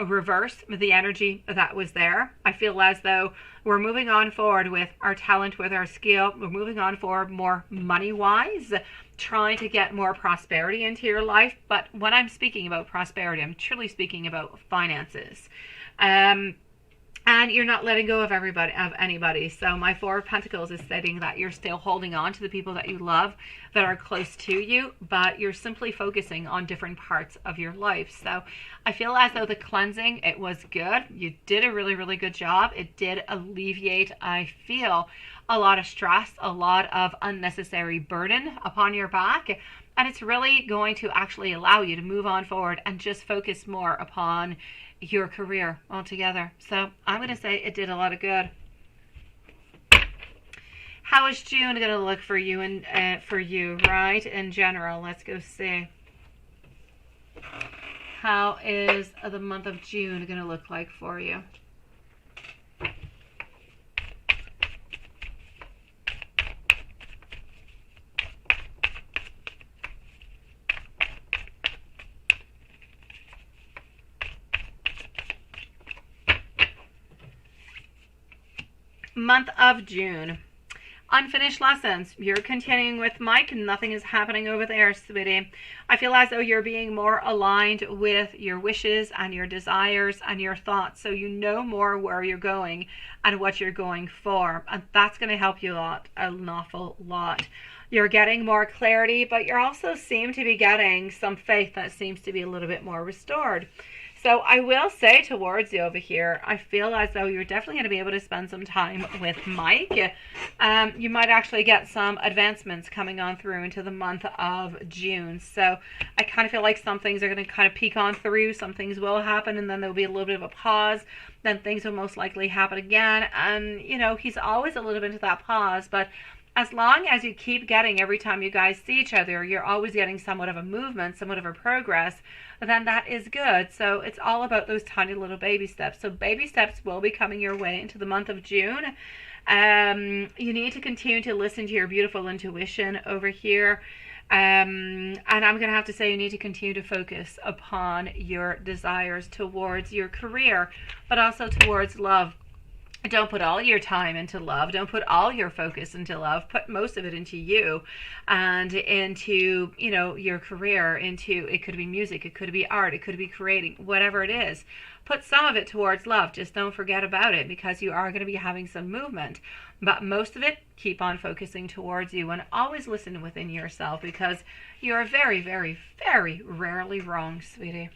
reverse the energy that was there. I feel as though we're moving on forward with our talent, with our skill. We're moving on forward more money-wise, trying to get more prosperity into your life. But when I'm speaking about prosperity, I'm truly speaking about finances. And you're not letting go of anybody. So my Four of Pentacles is stating that you're still holding on to the people that you love, that are close to you, but you're simply focusing on different parts of your life. So I feel as though the cleansing, it was good. You did a really, really good job. It did alleviate, I feel, a lot of stress, a lot of unnecessary burden upon your back. And it's really going to actually allow you to move on forward and just focus more upon your career altogether. So I'm going to say it did a lot of good. How is June going to look for you right, in general? Let's go see. How is the month of June going to look like for you? Month of June. Unfinished lessons. You're continuing with Mike. Nothing is happening over there, sweetie. I feel as though you're being more aligned with your wishes and your desires and your thoughts, so you know more where you're going and what you're going for, and that's going to help you an awful lot. You're getting more clarity, but you also seem to be getting some faith that seems to be a little bit more restored. So I will say towards you over here, I feel as though you're definitely going to be able to spend some time with Mike. You might actually get some advancements coming on through into the month of June. So I kind of feel like some things are going to kind of peek on through. Some things will happen, and then there'll be a little bit of a pause. Then things will most likely happen again. And, he's always a little bit into that pause. But as long as you keep getting, every time you guys see each other, you're always getting somewhat of a movement, somewhat of a progress, then that is good. So it's all about those tiny little baby steps. So baby steps will be coming your way into the month of June. You need to continue to listen to your beautiful intuition over here. And I'm going to have to say you need to continue to focus upon your desires towards your career, but also towards love. Don't put all your time into love. Don't put all your focus into love. Put most of it into you and into, your career, into, it could be music, it could be art, it could be creating, whatever it is. Put some of it towards love. Just don't forget about it, because you are going to be having some movement. But most of it, keep on focusing towards you, and always listen within yourself, because you are very, very, very rarely wrong, sweetie.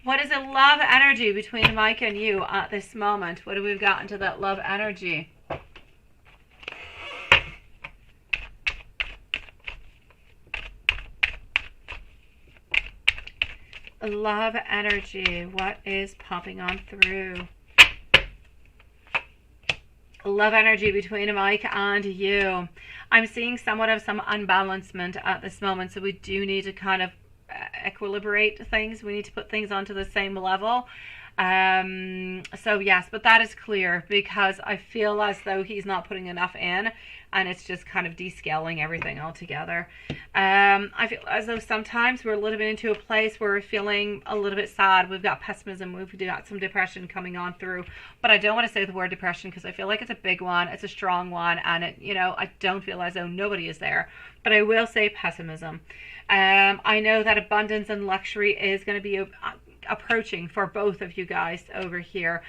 What is the love energy between Mike and you at this moment? What have we got into that love energy? Love energy. What is popping on through? Love energy between Mike and you. I'm seeing somewhat of some unbalancement at this moment, so we do need to kind of equilibrate things. We need to put things onto the same level. So yes, but that is clear because I feel as though he's not putting enough in, and it's just kind of descaling everything altogether. I feel as though sometimes we're a little bit into a place where we're feeling a little bit sad. We've got pessimism, we've got some depression coming on through, but I don't want to say the word depression because I feel like it's a big one, it's a strong one, and it, I don't feel as though nobody is there, but I will say pessimism. I know that abundance and luxury is going to be approaching for both of you guys over here,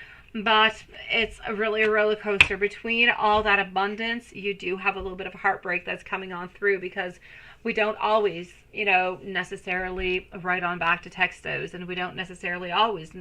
but it's really a roller coaster. Between all that abundance, you do have a little bit of heartbreak that's coming on through because we don't always, necessarily write on back to textos, and we don't necessarily always,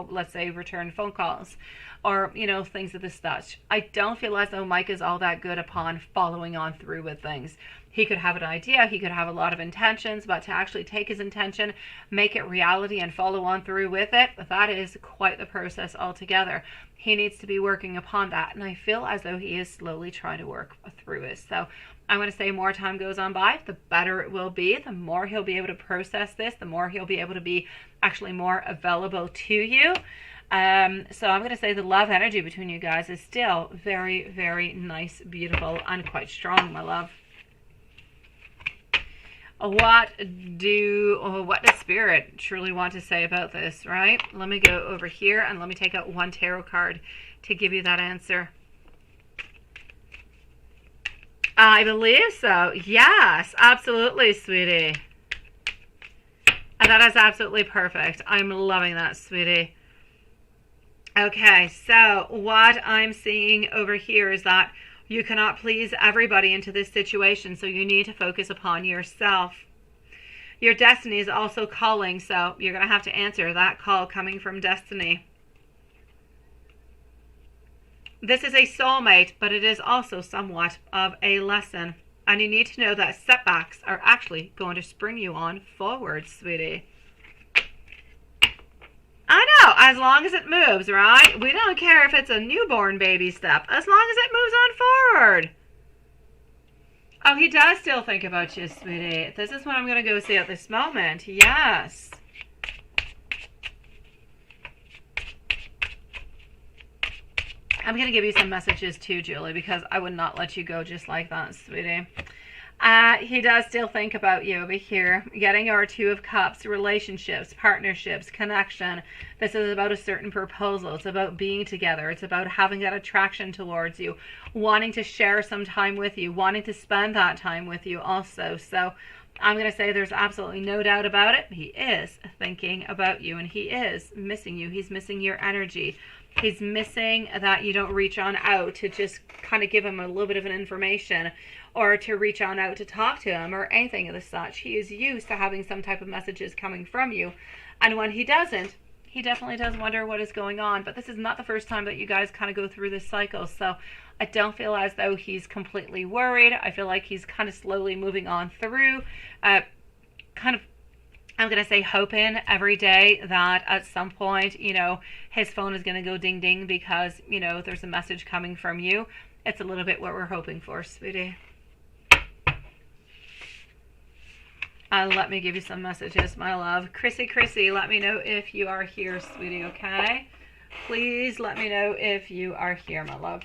let's say, return phone calls or, things of this such. I don't feel as though Mike is all that good upon following on through with things. He could have an idea, he could have a lot of intentions, but to actually take his intention, make it reality, and follow on through with it, that is quite the process altogether. He needs to be working upon that, and I feel as though he is slowly trying to work through it. So I'm going to say more time goes on by, the better it will be, the more he'll be able to process this, the more he'll be able to be actually more available to you. So I'm going to say the love energy between you guys is still very, very nice, beautiful, and quite strong, my love. What does Spirit truly want to say about this, right? Let me go over here and let me take out one tarot card to give you that answer. I believe so. Yes, absolutely, sweetie. And that is absolutely perfect. I'm loving that, sweetie. Okay, so what I'm seeing over here is that you cannot please everybody into this situation, so you need to focus upon yourself. Your destiny is also calling, so you're going to have to answer that call coming from destiny. This is a soulmate, but it is also somewhat of a lesson. And you need to know that setbacks are actually going to spring you on forward, sweetie. I know, as long as it moves, right? We don't care if it's a newborn baby step, as long as it moves on forward. Oh, he does still think about you, sweetie. This is what I'm going to go see at this moment. Yes. I'm going to give you some messages too, Julie, because I would not let you go just like that, sweetie. He does still think about you over here. Getting our Two of Cups, relationships, partnerships, connection. This is about a certain proposal. It's about being together. It's about having that attraction towards you, wanting to share some time with you, wanting to spend that time with you also. So I'm going to say there's absolutely no doubt about it. He is thinking about you, and he is missing you. He's missing your energy. He's missing that you don't reach on out to just kind of give him a little bit of an information, or to reach on out to talk to him, or anything of the such. He is used to having some type of messages coming from you. And when he doesn't, he definitely does wonder what is going on. But this is not the first time that you guys kind of go through this cycle. So I don't feel as though he's completely worried. I feel like he's kind of slowly moving on through, I'm going to say hoping every day that at some point, his phone is going to go ding ding because, there's a message coming from you. It's a little bit what we're hoping for, sweetie. Let me give you some messages, my love. Chrissy, let me know if you are here, sweetie, okay? Please let me know if you are here, my love.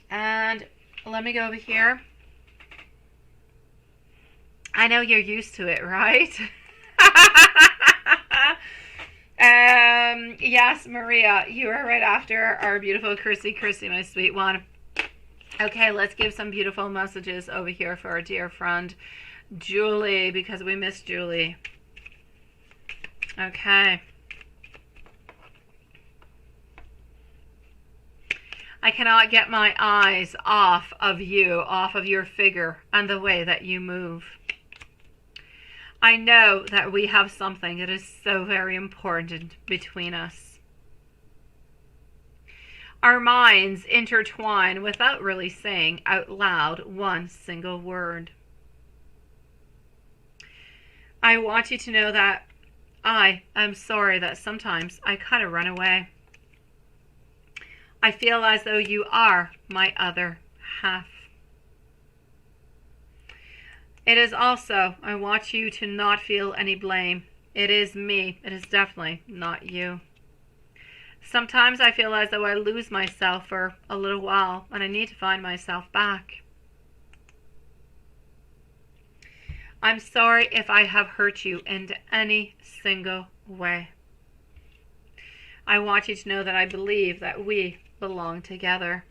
And let me go over here. I know you're used to it, right? Yes, Maria, you are right after our beautiful Chrissy, my sweet one. Okay, let's give some beautiful messages over here for our dear friend Julie, because we miss Julie. Okay. I cannot get my eyes off of you, off of your figure and the way that you move. I know that we have something that is so very important between us. Our minds intertwine without really saying out loud one single word. I want you to know that I am sorry that sometimes I kind of run away. I feel as though you are my other half. It is also, I want you to not feel any blame. It is me. It is definitely not you. Sometimes I feel as though I lose myself for a little while and I need to find myself back. I'm sorry if I have hurt you in any single way. I want you to know that I believe that we belong together.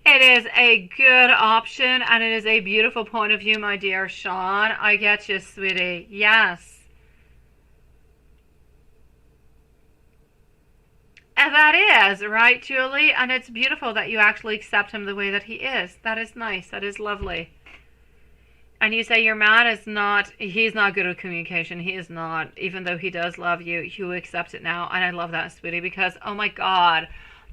It is a good option, and it is a beautiful point of view, my dear Sean. I get you, sweetie. Yes. And that is, right, Julie? And it's beautiful that you actually accept him the way that he is. That is nice. That is lovely. And you say your man is not, he's not good at communication. He is not, even though he does love you, you accept it now. And I love that, sweetie, because, oh my God,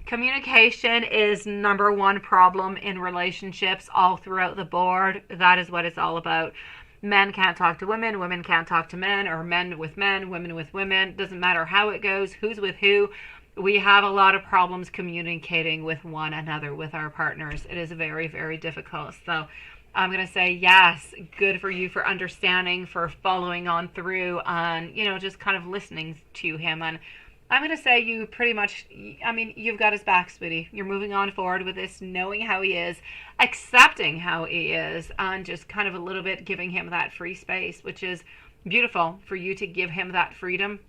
communication is number one problem in relationships all throughout the board. That is what it's all about. Men can't talk to women, women can't talk to men, or men with men, women with women. Doesn't matter how it goes, who's with who. We have a lot of problems communicating with one another, with our partners. It is very, very difficult. So I'm going to say, yes, good for you for understanding, for following on through, and, you know, just kind of listening to him. And I'm going to say you pretty much, I mean, you've got his back, sweetie. You're moving on forward with this, knowing how he is, accepting how he is, and just kind of a little bit giving him that free space, which is beautiful for you to give him that freedom,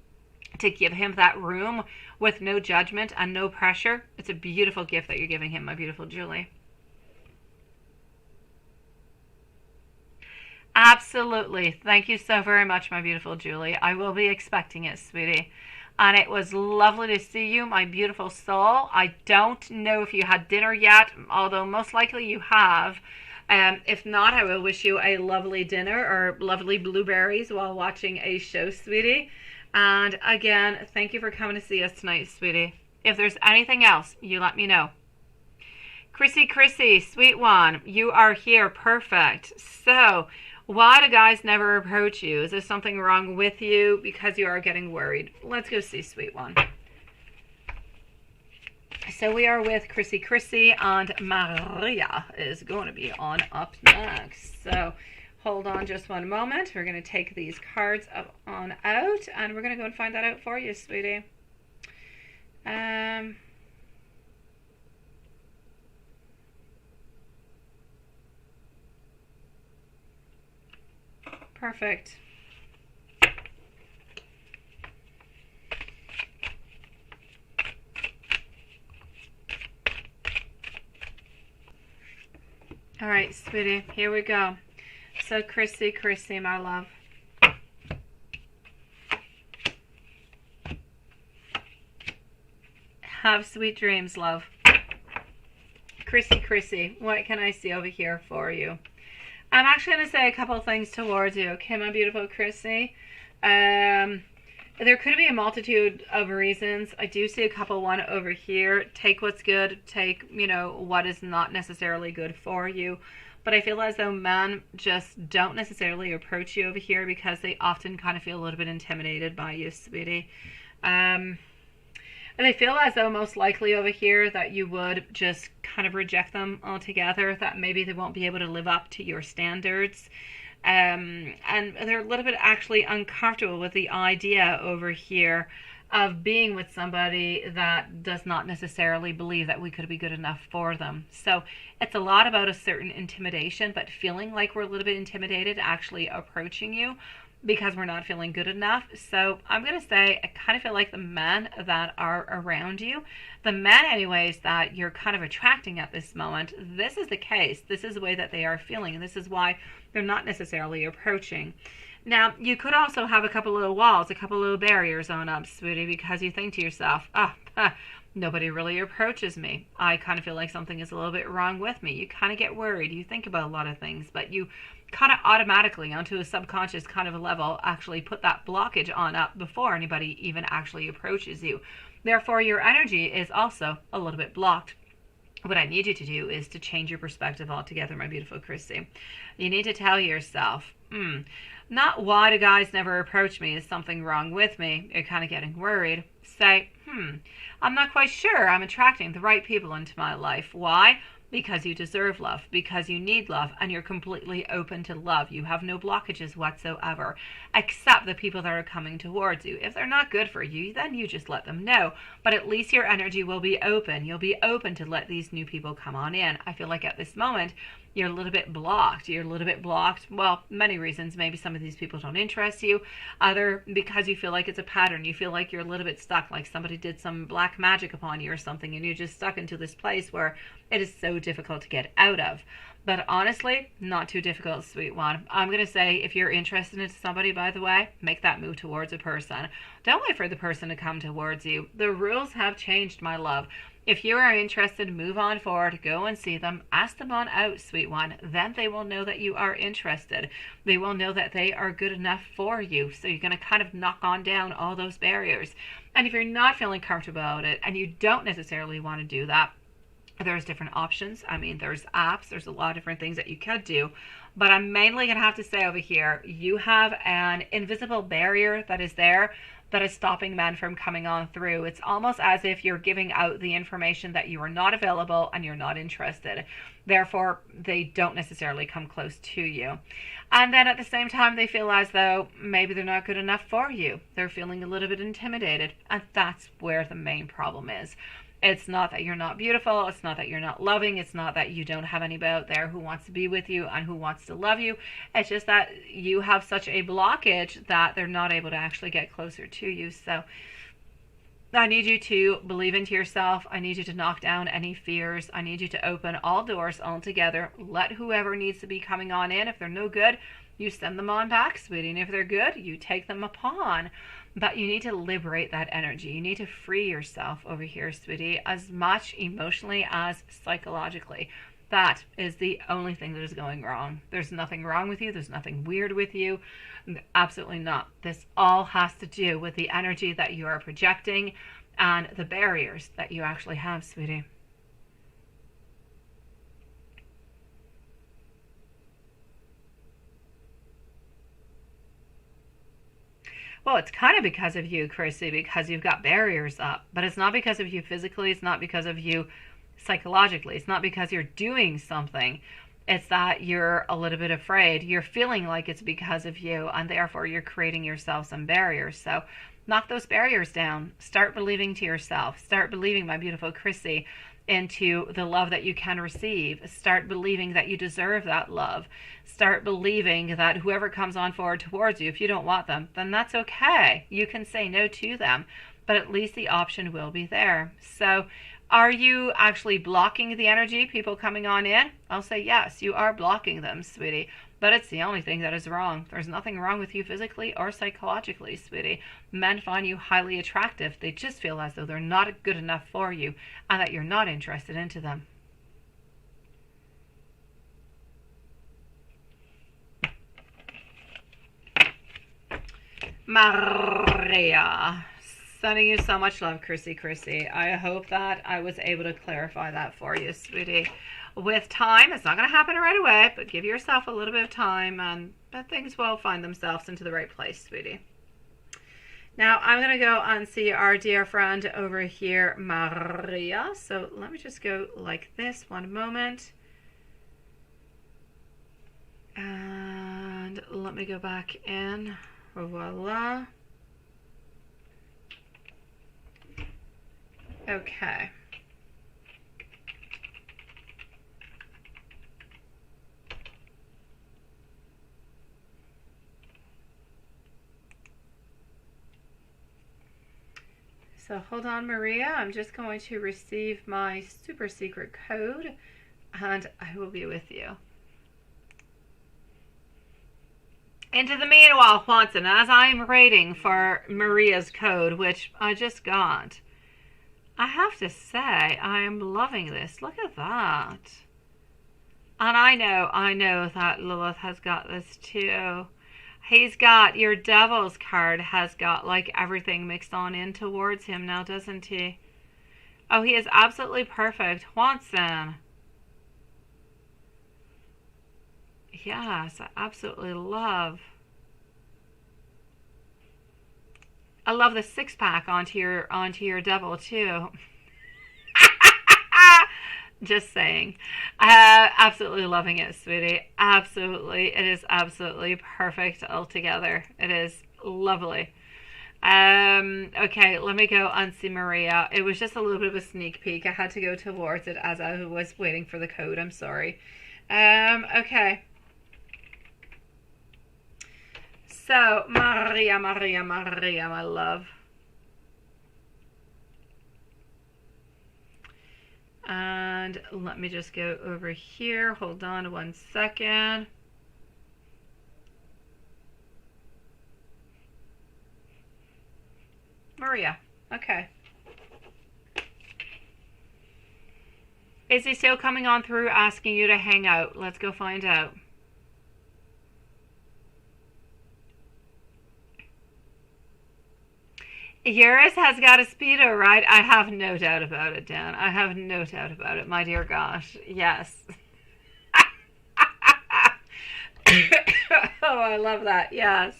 to give him that room with no judgment and no pressure. It's a beautiful gift that you're giving him, my beautiful Julie. Absolutely. Thank you so very much, my beautiful Julie. I will be expecting it, sweetie. And it was lovely to see you, my beautiful soul. I don't know if you had dinner yet, although most likely you have. If not, I will wish you a lovely dinner or lovely blueberries while watching a show, sweetie. And again, thank you for coming to see us tonight, sweetie. If there's anything else, you let me know. Chrissy, sweet one, you are here. Perfect. So, why do guys never approach you? Is there something wrong with you because you are getting worried? Let's go see, sweet one. So we are with Chrissy, and Maria is going to be on up next. So hold on just one moment. We're going to take these cards on out, and we're going to go and find that out for you, sweetie. Perfect. All right, sweetie, here we go. So, Chrissy, my love. Have sweet dreams, love. Chrissy, what can I see over here for you? I'm actually going to say a couple of things towards you, okay, my beautiful Chrissy? There could be a multitude of reasons. I do see a couple, one over here. Take what's good, take, what is not necessarily good for you. But I feel as though men just don't necessarily approach you over here because they often kind of feel a little bit intimidated by you, sweetie. And I feel as though most likely over here that you would just kind of reject them altogether, that maybe they won't be able to live up to your standards. And they're a little bit actually uncomfortable with the idea over here of being with somebody that does not necessarily believe that we could be good enough for them. So it's a lot about a certain intimidation, but feeling like we're a little bit intimidated actually approaching you because we're not feeling good enough. So I'm going to say, I kind of feel like the men that are around you, the men anyways that you're kind of attracting at this moment, this is the case. This is the way that they are feeling, and this is why they're not necessarily approaching. Now, you could also have a couple little walls, a couple little barriers on up, sweetie, because you think to yourself, nobody really approaches me. I kind of feel like something is a little bit wrong with me. You kind of get worried. You think about a lot of things, but you kind of automatically, onto a subconscious kind of a level, actually put that blockage on up before anybody even actually approaches you. Therefore, your energy is also a little bit blocked. What I need you to do is to change your perspective altogether, my beautiful Chrissy. You need to tell yourself, Not why do guys never approach me? Is something wrong with me? You're kind of getting worried. Say, I'm not quite sure I'm attracting the right people into my life. Why? Because you deserve love, because you need love, and you're completely open to love. You have no blockages whatsoever, except the people that are coming towards you. If they're not good for you, then you just let them know. But at least your energy will be open. You'll be open to let these new people come on in. I feel like at this moment, you're a little bit blocked. You're a little bit blocked. Well, many reasons. Maybe some of these people don't interest you. Other, because you feel like it's a pattern. You feel like you're a little bit stuck, like somebody did some black magic upon you or something, and you're just stuck into this place where it is so difficult to get out of. But honestly, not too difficult, sweet one. I'm going to say, if you're interested in somebody, by the way, make that move towards a person. Don't wait for the person to come towards you. The rules have changed, my love. If you are interested, move on forward, go and see them, ask them on out, sweet one. Then they will know that you are interested. They will know that they are good enough for you. So you're going to kind of knock on down all those barriers. And if you're not feeling comfortable about it, and you don't necessarily want to do that, there's different options. I mean, there's apps, there's a lot of different things that you could do. But I'm mainly going to have to say over here, you have an invisible barrier that is there that is stopping men from coming on through. It's almost as if you're giving out the information that you are not available and you're not interested. Therefore, they don't necessarily come close to you. And then at the same time, they feel as though maybe they're not good enough for you. They're feeling a little bit intimidated. And that's where the main problem is. It's not that you're not beautiful. It's not that you're not loving. It's not that you don't have anybody out there who wants to be with you and who wants to love you. It's just that you have such a blockage that they're not able to actually get closer to you. So I need you to believe into yourself. I need you to knock down any fears. I need you to open all doors altogether. Let whoever needs to be coming on in. If they're no good, you send them on back, sweetie. And if they're good, you take them upon. But you need to liberate that energy. You need to free yourself over here, sweetie, as much emotionally as psychologically. That is the only thing that is going wrong. There's nothing wrong with you. There's nothing weird with you. Absolutely not. This all has to do with the energy that you are projecting and the barriers that you actually have, sweetie. Well, it's kind of because of you, Chrissy, because you've got barriers up. But it's not because of you physically. It's not because of you psychologically. It's not because you're doing something. It's that you're a little bit afraid. You're feeling like it's because of you, and therefore you're creating yourself some barriers. So knock those barriers down. Start believing to yourself. Start believing, my beautiful Chrissy, into the love that you can receive. Start believing that you deserve that love. Start believing that whoever comes on forward towards you, if you don't want them, then that's okay. You can say no to them, but at least the option will be there. So are you actually blocking the energy, people coming on in? I'll say yes, you are blocking them, sweetie. But it's the only thing that is wrong. There's nothing wrong with you physically or psychologically, sweetie. Men find you highly attractive. They just feel as though they're not good enough for you and that you're not interested into them. Maria. Sending you so much love, Chrissy. I hope that I was able to clarify that for you, sweetie. With time, it's not going to happen right away, but give yourself a little bit of time, but things will find themselves into the right place, sweetie. Now, I'm going to go and see our dear friend over here, Maria. So let me just go like this, one moment. And let me go back in. Voila. Okay. So hold on, Maria. I'm just going to receive my super secret code and I will be with you. Into the meanwhile, Juanson, as I'm waiting for Maria's code, which I just got, I have to say, I am loving this. Look at that. And I know that Lilith has got this too. He's got, your Devil's card has got like everything mixed on in towards him now, doesn't he? Oh, he is absolutely perfect. Juanson. Yes, I absolutely love. I love the six pack onto your devil too. Just saying. Absolutely loving it, sweetie. Absolutely. It is absolutely perfect altogether. It is lovely. Okay, let me go and see Maria. It was just a little bit of a sneak peek. I had to go towards it as I was waiting for the code. I'm sorry. Okay. So, Maria, Maria, Maria, my love. And let me just go over here. Hold on 1 second. Maria. Okay. Is he still coming on through asking you to hang out? Let's go find out. Eurus has got a Speedo, right? I have no doubt about it, Dan. I have no doubt about it, my dear gosh. Yes. Oh, I love that. Yes.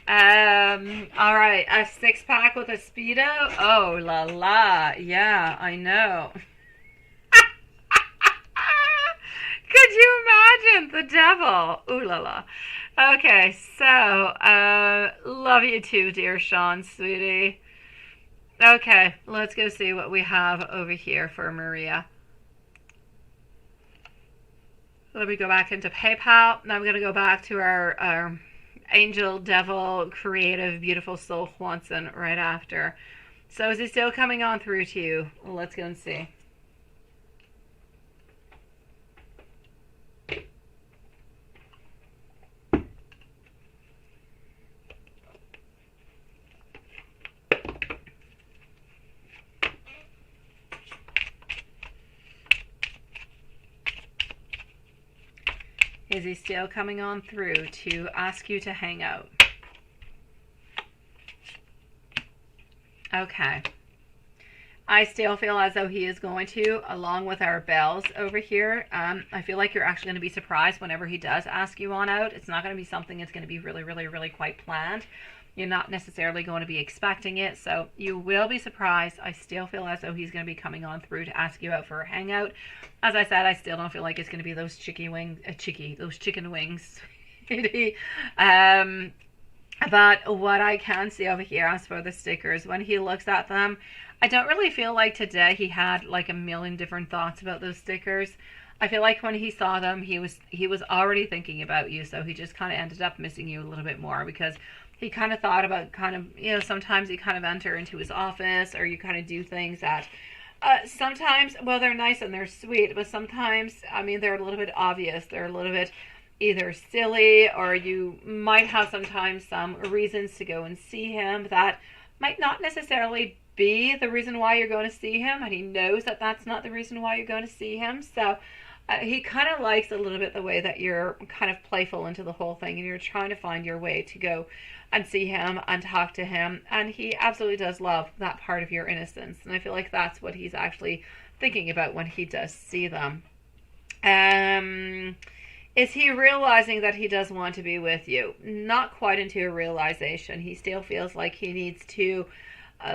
All right. A six pack with a Speedo? Oh, la la. Yeah, I know. Could you imagine the devil? Ooh la la. Okay, so, love you too, dear Sean, sweetie. Okay, let's go see what we have over here for Maria. Let me go back into PayPal. Now I'm going to go back to our angel, devil, creative, beautiful soul Juanson right after. So is he still coming on through to you? Let's go and see. Is he still coming on through to ask you to hang out? Okay. I still feel as though he is going to, along with our bells over here. I feel like you're actually going to be surprised whenever he does ask you on out. It's not going to be something that's going to be really, really, really quite planned. You're not necessarily going to be expecting it, so you will be surprised. I still feel as though he's going to be coming on through to ask you out for a hangout. As I said, I still don't feel like it's going to be those chicken wings. But what I can see over here as for the stickers, when he looks at them, I don't really feel like today he had like a million different thoughts about those stickers. I feel like when he saw them, he was already thinking about you, so he just kind of ended up missing you a little bit more because he kind of thought about sometimes you kind of enter into his office or you kind of do things that sometimes, well, they're nice and they're sweet, but sometimes, I mean, they're a little bit obvious. They're a little bit either silly or you might have sometimes some reasons to go and see him that might not necessarily be the reason why you're going to see him, and he knows that that's not the reason why you're going to see him. So he kind of likes a little bit the way that you're kind of playful into the whole thing and you're trying to find your way to go and see him and talk to him, and he absolutely does love that part of your innocence, and I feel like that's what he's actually thinking about when he does see them. Is he realizing that he does want to be with you? Not quite into a realization. He still feels like he needs to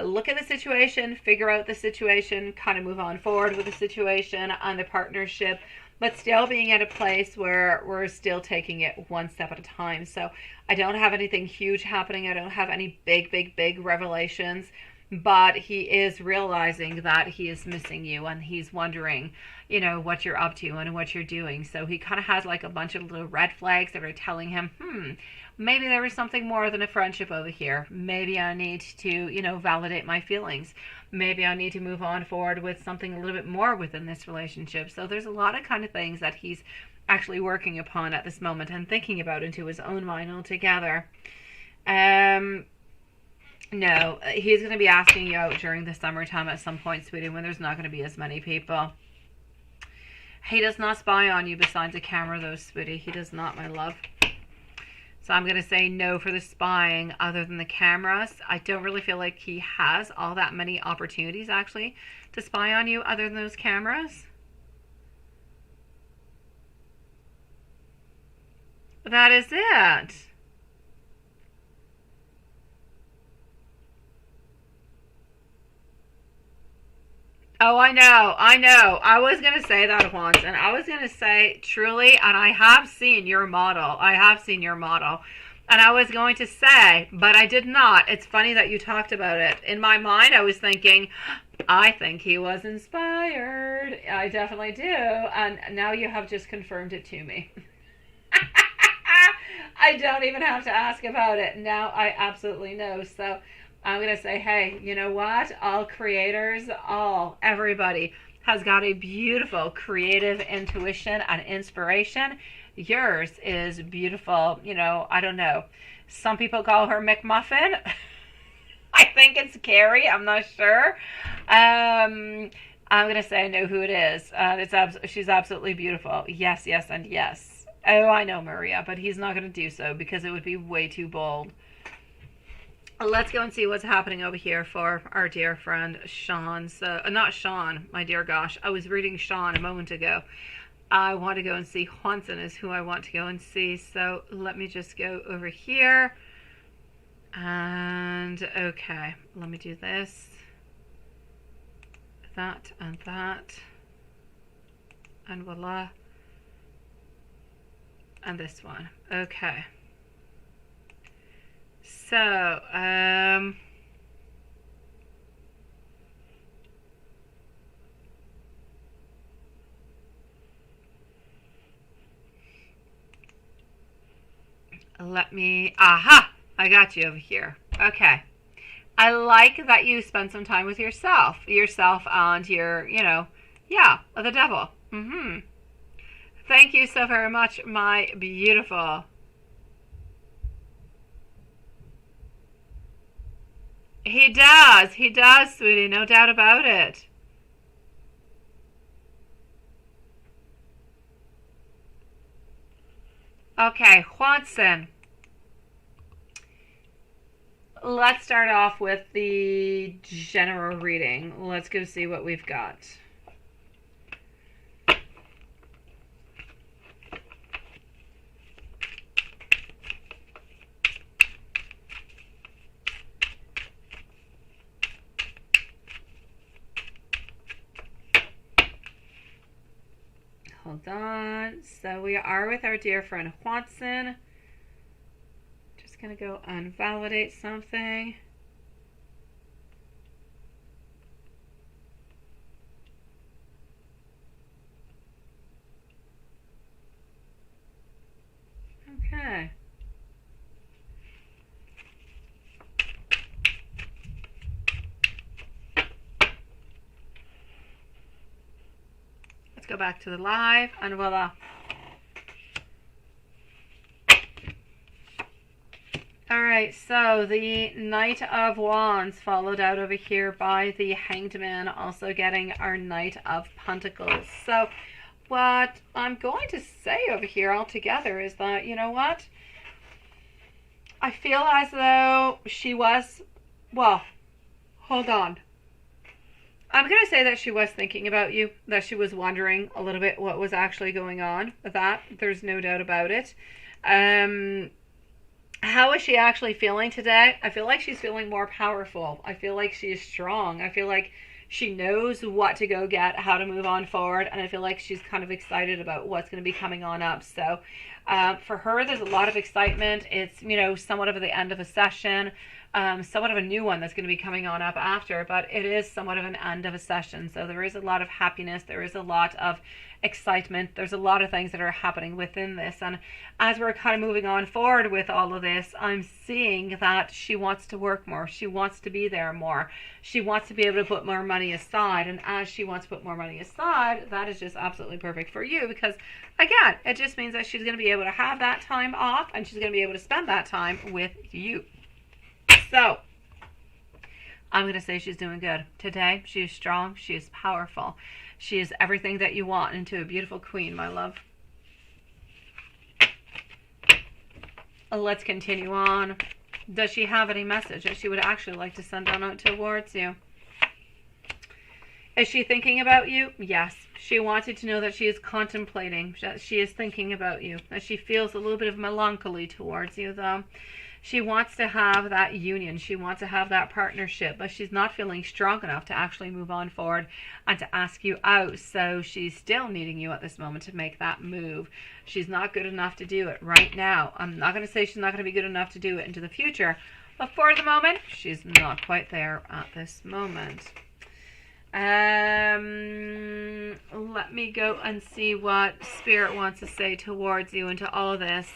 look at the situation, figure out the situation, kind of move on forward with the situation and the partnership, but still being at a place where we're still taking it one step at a time. So I don't have anything huge happening. I don't have any big revelations, but he is realizing that he is missing you and he's wondering, what you're up to and what you're doing. So he kind of has like a bunch of little red flags that are telling him, maybe there is something more than a friendship over here. Maybe I need to, validate my feelings. Maybe I need to move on forward with something a little bit more within this relationship. So there's a lot of kind of things that he's actually working upon at this moment and thinking about into his own mind altogether. No, he's going to be asking you out during the summertime at some point, sweetie, when there's not going to be as many people. He does not spy on you besides a camera, though, sweetie. He does not, my love. So I'm going to say no for the spying other than the cameras. I don't really feel like he has all that many opportunities, actually, to spy on you other than those cameras. That is it. Oh, I know, I know. I was going to say that once, and I was going to say, truly, and I have seen your model. I have seen your model. And I was going to say, but I did not. It's funny that you talked about it. In my mind, I was thinking, I think he was inspired. I definitely do. And now you have just confirmed it to me. I don't even have to ask about it. Now I absolutely know. So I'm going to say, hey, you know what? All creators, everybody has got a beautiful creative intuition and inspiration. Yours is beautiful. You know, I don't know. Some people call her McMuffin. I think it's Carrie. I'm not sure. I'm going to say I know who it is. She's absolutely beautiful. Yes, yes, and yes. Oh, I know Maria, but he's not going to do so because it would be way too bold. Let's go and see what's happening over here for our dear friend Sean. So, not Sean, my dear gosh. I was reading Sean a moment ago. I want to go and see Juanson is who I want to go and see. So let me just go over here. And okay, let me do this. That and that. And voila. And this one. Okay. So, let me, aha, I got you over here. Okay. I like that you spend some time with yourself and your, yeah, the devil. Thank you so very much, my beautiful. He does, sweetie, no doubt about it. Okay, Juanson. Let's start off with the general reading. Let's go see what we've got. Hold on. So we are with our dear friend Juanson. Just going to go unvalidate something. Okay. Let's go back to the live and voila. Alright, so the Knight of Wands followed out over here by the Hanged Man, also getting our Knight of Pentacles. So what I'm going to say over here altogether is that, you know what? I feel as though she was, well, hold on. I'm going to say that she was thinking about you, that she was wondering a little bit what was actually going on. That, there's no doubt about it. How is she actually feeling today? I feel like she's feeling more powerful. I feel like she is strong. I feel like she knows what to go get, how to move on forward, and I feel like she's kind of excited about what's going to be coming on up. So for her, there's a lot of excitement. It's, somewhat of the end of a session. Somewhat of a new one that's going to be coming on up after, but it is somewhat of an end of a session. So there is a lot of happiness. There is a lot of excitement. There's a lot of things that are happening within this. And as we're kind of moving on forward with all of this, I'm seeing that she wants to work more. She wants to be there more. She wants to be able to put more money aside. And as she wants to put more money aside, that is just absolutely perfect for you because, again, it just means that she's going to be able to have that time off and she's going to be able to spend that time with you. So, I'm going to say she's doing good. Today, she is strong. She is powerful. She is everything that you want into a beautiful queen, my love. Let's continue on. Does she have any message that she would actually like to send on out towards you? Is she thinking about you? Yes, She wants you to know that she is contemplating, that she is thinking about you, that she feels a little bit of melancholy towards you, though. She wants to have that union. She wants to have that partnership, but she's not feeling strong enough to actually move on forward and to ask you out. So she's still needing you at this moment to make that move. She's not good enough to do it right now. I'm not going to say she's not going to be good enough to do it into the future, but for the moment, she's not quite there at this moment. Let me go and see what Spirit wants to say towards you into all of this.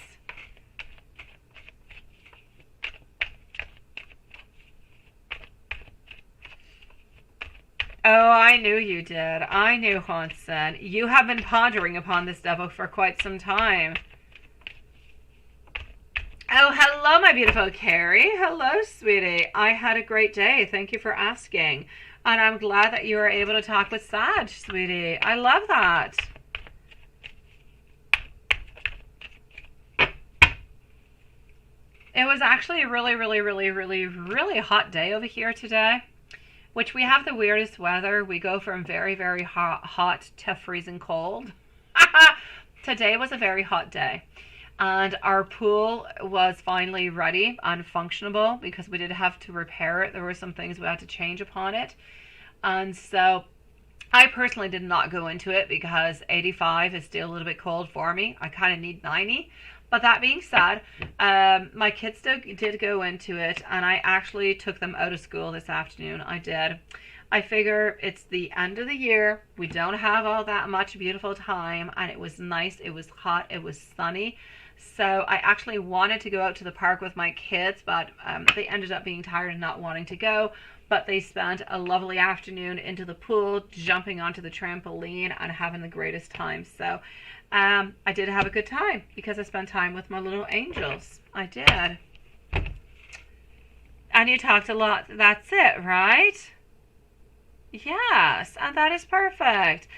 Oh, I knew you did. I knew, Hansen. You have been pondering upon this devil for quite some time. Oh, hello, my beautiful Carrie. Hello, sweetie. I had a great day. Thank you for asking. And I'm glad that you were able to talk with Sag, sweetie. I love that. It was actually a really hot day over here today, which we have the weirdest weather. We go from very, very hot to freezing cold. Today was a very hot day. And our pool was finally ready and functionable because we did have to repair it. There were some things we had to change upon it. And so I personally did not go into it because 85 is still a little bit cold for me. I kind of need 90. But that being said, my kids did go into it, and I actually took them out of school this afternoon. I did. I figure it's the end of the year. We don't have all that much beautiful time, and it was nice. It was hot. It was sunny. So I actually wanted to go out to the park with my kids, but they ended up being tired and not wanting to go. But they spent a lovely afternoon into the pool, jumping onto the trampoline and having the greatest time. So I did have a good time because I spent time with my little angels. I did. And you talked a lot. That's it, right? Yes, and that is perfect.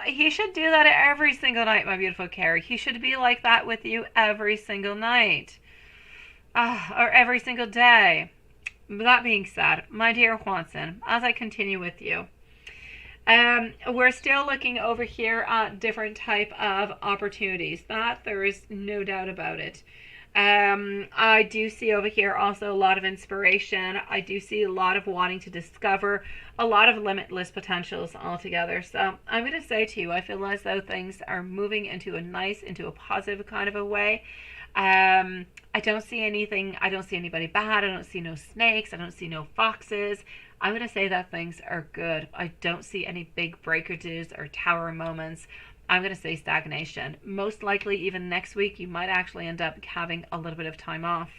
He should do that every single night, my beautiful Carrie. He should be like that with you every single night. Or every single day. That being said, my dear Juanson, as I continue with you, we're still looking over here at different type of opportunities. That there is no doubt about it. I do see over here also a lot of inspiration. I do see a lot of wanting to discover a lot of limitless potentials altogether. So I'm going to say to you, I feel as though things are moving into a positive kind of a way. I don't see anything. I don't see anybody bad. I don't see no snakes. I don't see no foxes. I'm going to say that things are good. I don't see any big breakages or tower moments. I'm going to say stagnation. Most likely, even next week, you might actually end up having a little bit of time off.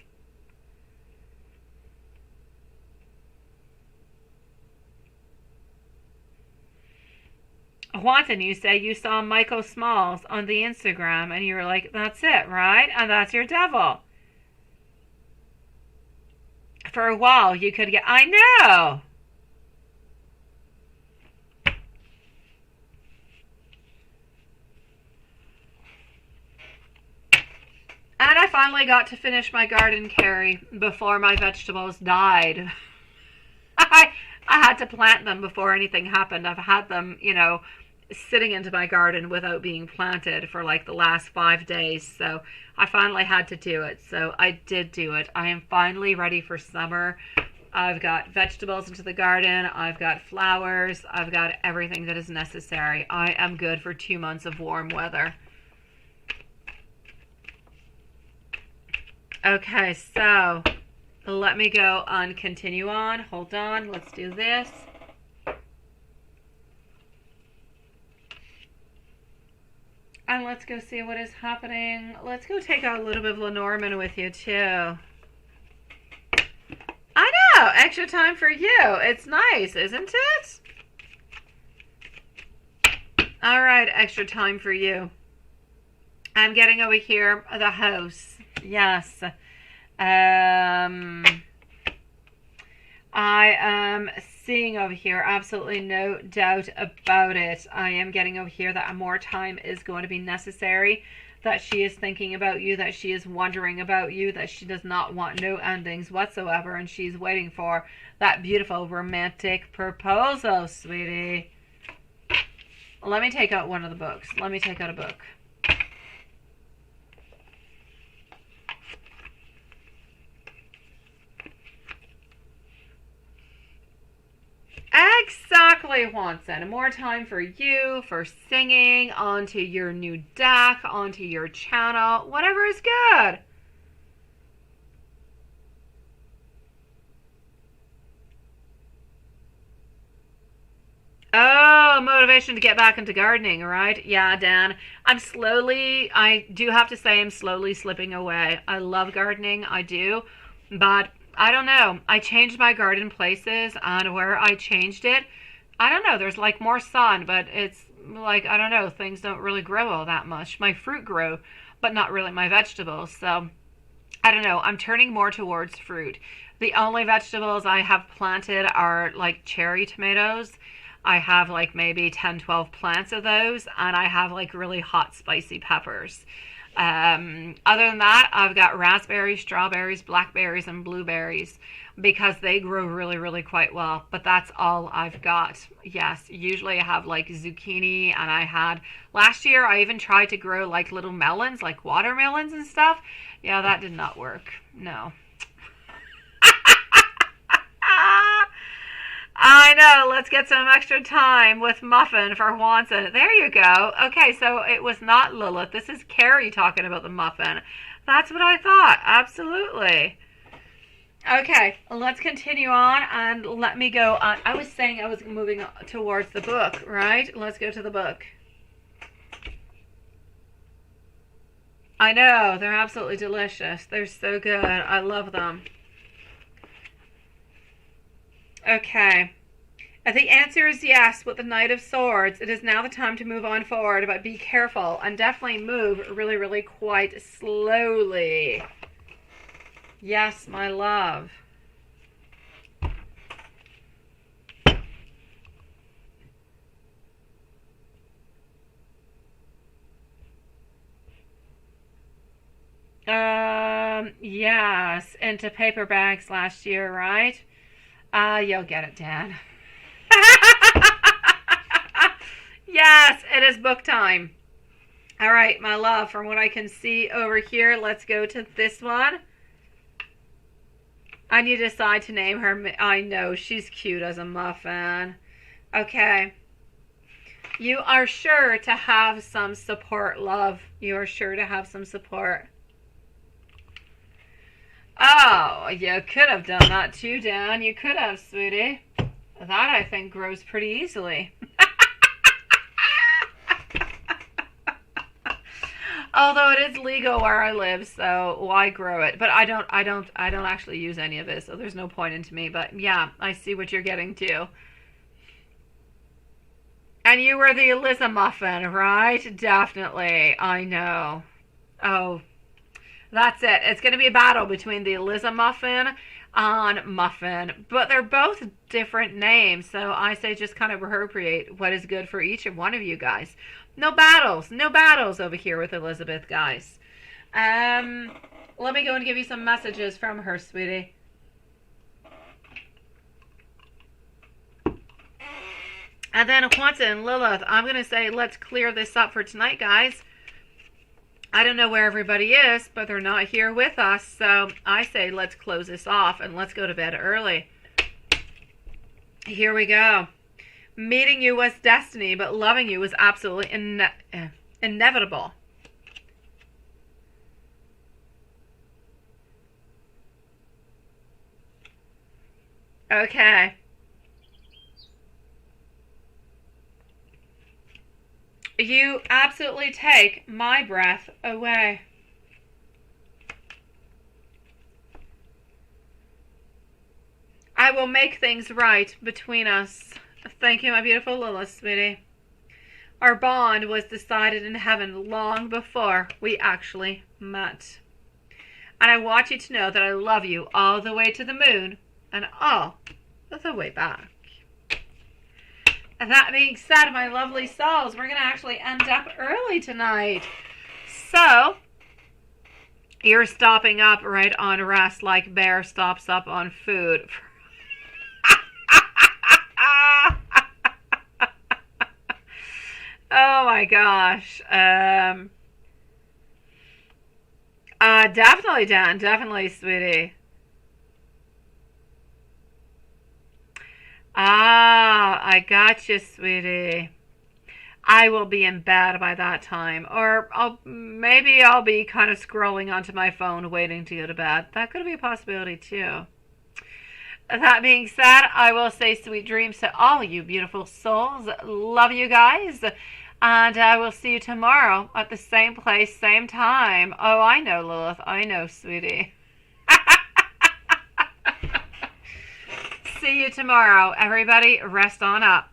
Juanton, you say you saw Michael Smalls on the Instagram and you were like, that's it, right? And that's your devil. For a while, you could get, I know. And I finally got to finish my garden, Carrie, before my vegetables died. I had to plant them before anything happened. I've had them, sitting into my garden without being planted for like the last 5 days. So I finally had to do it. So I did do it. I am finally ready for summer. I've got vegetables into the garden. I've got flowers. I've got everything that is necessary. I am good for 2 months of warm weather. Okay, so let me go and continue on. Hold on. Let's do this. And let's go see what is happening. Let's go take out a little bit of Lenormand with you, too. I know! Extra time for you. It's nice, isn't it? Alright, extra time for you. I'm getting over here the house. Yes. I am seeing over here, absolutely no doubt about it. I am getting over here that more time is going to be necessary, that she is thinking about you, that she is wondering about you, that she does not want no endings whatsoever, and she's waiting for that beautiful romantic proposal, sweetie. Let me take out one of the books. Let me take out a book. Exactly, Juanson. More time for you, for singing, onto your new deck, onto your channel, whatever is good. Oh, motivation to get back into gardening, right? Yeah, Dan. I do have to say, I'm slowly slipping away. I love gardening, I do. But I don't know. I changed my garden places, and where I changed it, I don't know. There's like more sun, but it's like, I don't know. Things don't really grow all that much. My fruit grow, but not really my vegetables. So I don't know. I'm turning more towards fruit. The only vegetables I have planted are like cherry tomatoes. I have like maybe 10, 12 plants of those, and I have like really hot, spicy peppers. Other than that, I've got raspberries, strawberries, blackberries, and blueberries because they grow really, really quite well. But that's all I've got. Yes, usually I have like zucchini, and I had last year I even tried to grow like little melons, like watermelons and stuff. Yeah, that did not work. No. I know. Let's get some extra time with Muffin for Juanson. There you go. Okay, so it was not Lilith. This is Carrie talking about the muffin. That's what I thought. Absolutely. Okay, let's continue on and let me go on. I was saying I was moving towards the book, right? Let's go to the book. I know. They're absolutely delicious. They're so good. I love them. Okay. The answer is yes with the Knight of Swords. It is now the time to move on forward, but be careful and definitely move really, really quite slowly. Yes, my love. Yes, into paper bags last year, right? You'll get it, Dan. Yes, it is book time. All right, my love, from what I can see over here, let's go to this one. And you decide to name her. I know, she's cute as a muffin. Okay. You are sure to have some support, love. You are sure to have some support. Oh, you could have done that too, Dan. You could have, sweetie. That, I think, grows pretty easily. Although it is legal where I live, so why grow it? But I don't actually use any of it, so there's no point into me. But yeah, I see what you're getting to. And you were the Eliza muffin, right? Definitely. I know. Oh, that's it. It's going to be a battle between the Eliza muffin and Muffin. But they're both different names, so I say just kind of appropriate what is good for each of one of you guys. No battles. No battles over here with Elizabeth, guys. Let me go and give you some messages from her, sweetie. And then Juanson and Lilith, I'm going to say let's clear this up for tonight, guys. I don't know where everybody is, but they're not here with us. So I say let's close this off and let's go to bed early. Here we go. Meeting you was destiny, but loving you was absolutely inevitable. Okay. You absolutely take my breath away. I will make things right between us. Thank you, my beautiful Lilith, sweetie. Our bond was decided in heaven long before we actually met. And I want you to know that I love you all the way to the moon and all the way back. And that being said, my lovely souls, we're going to actually end up early tonight. So, you're stopping up right on rest like Bear stops up on food. Oh my gosh. Definitely, Dan. Definitely, sweetie. Ah, I got you, sweetie. I will be in bed by that time, or I'll be kind of scrolling onto my phone, waiting to go to bed. That could be a possibility too. That being said, I will say sweet dreams to all you beautiful souls. Love you guys. And I will see you tomorrow at the same place, same time. Oh, I know, Lilith. I know, sweetie. See you tomorrow. Everybody, rest on up.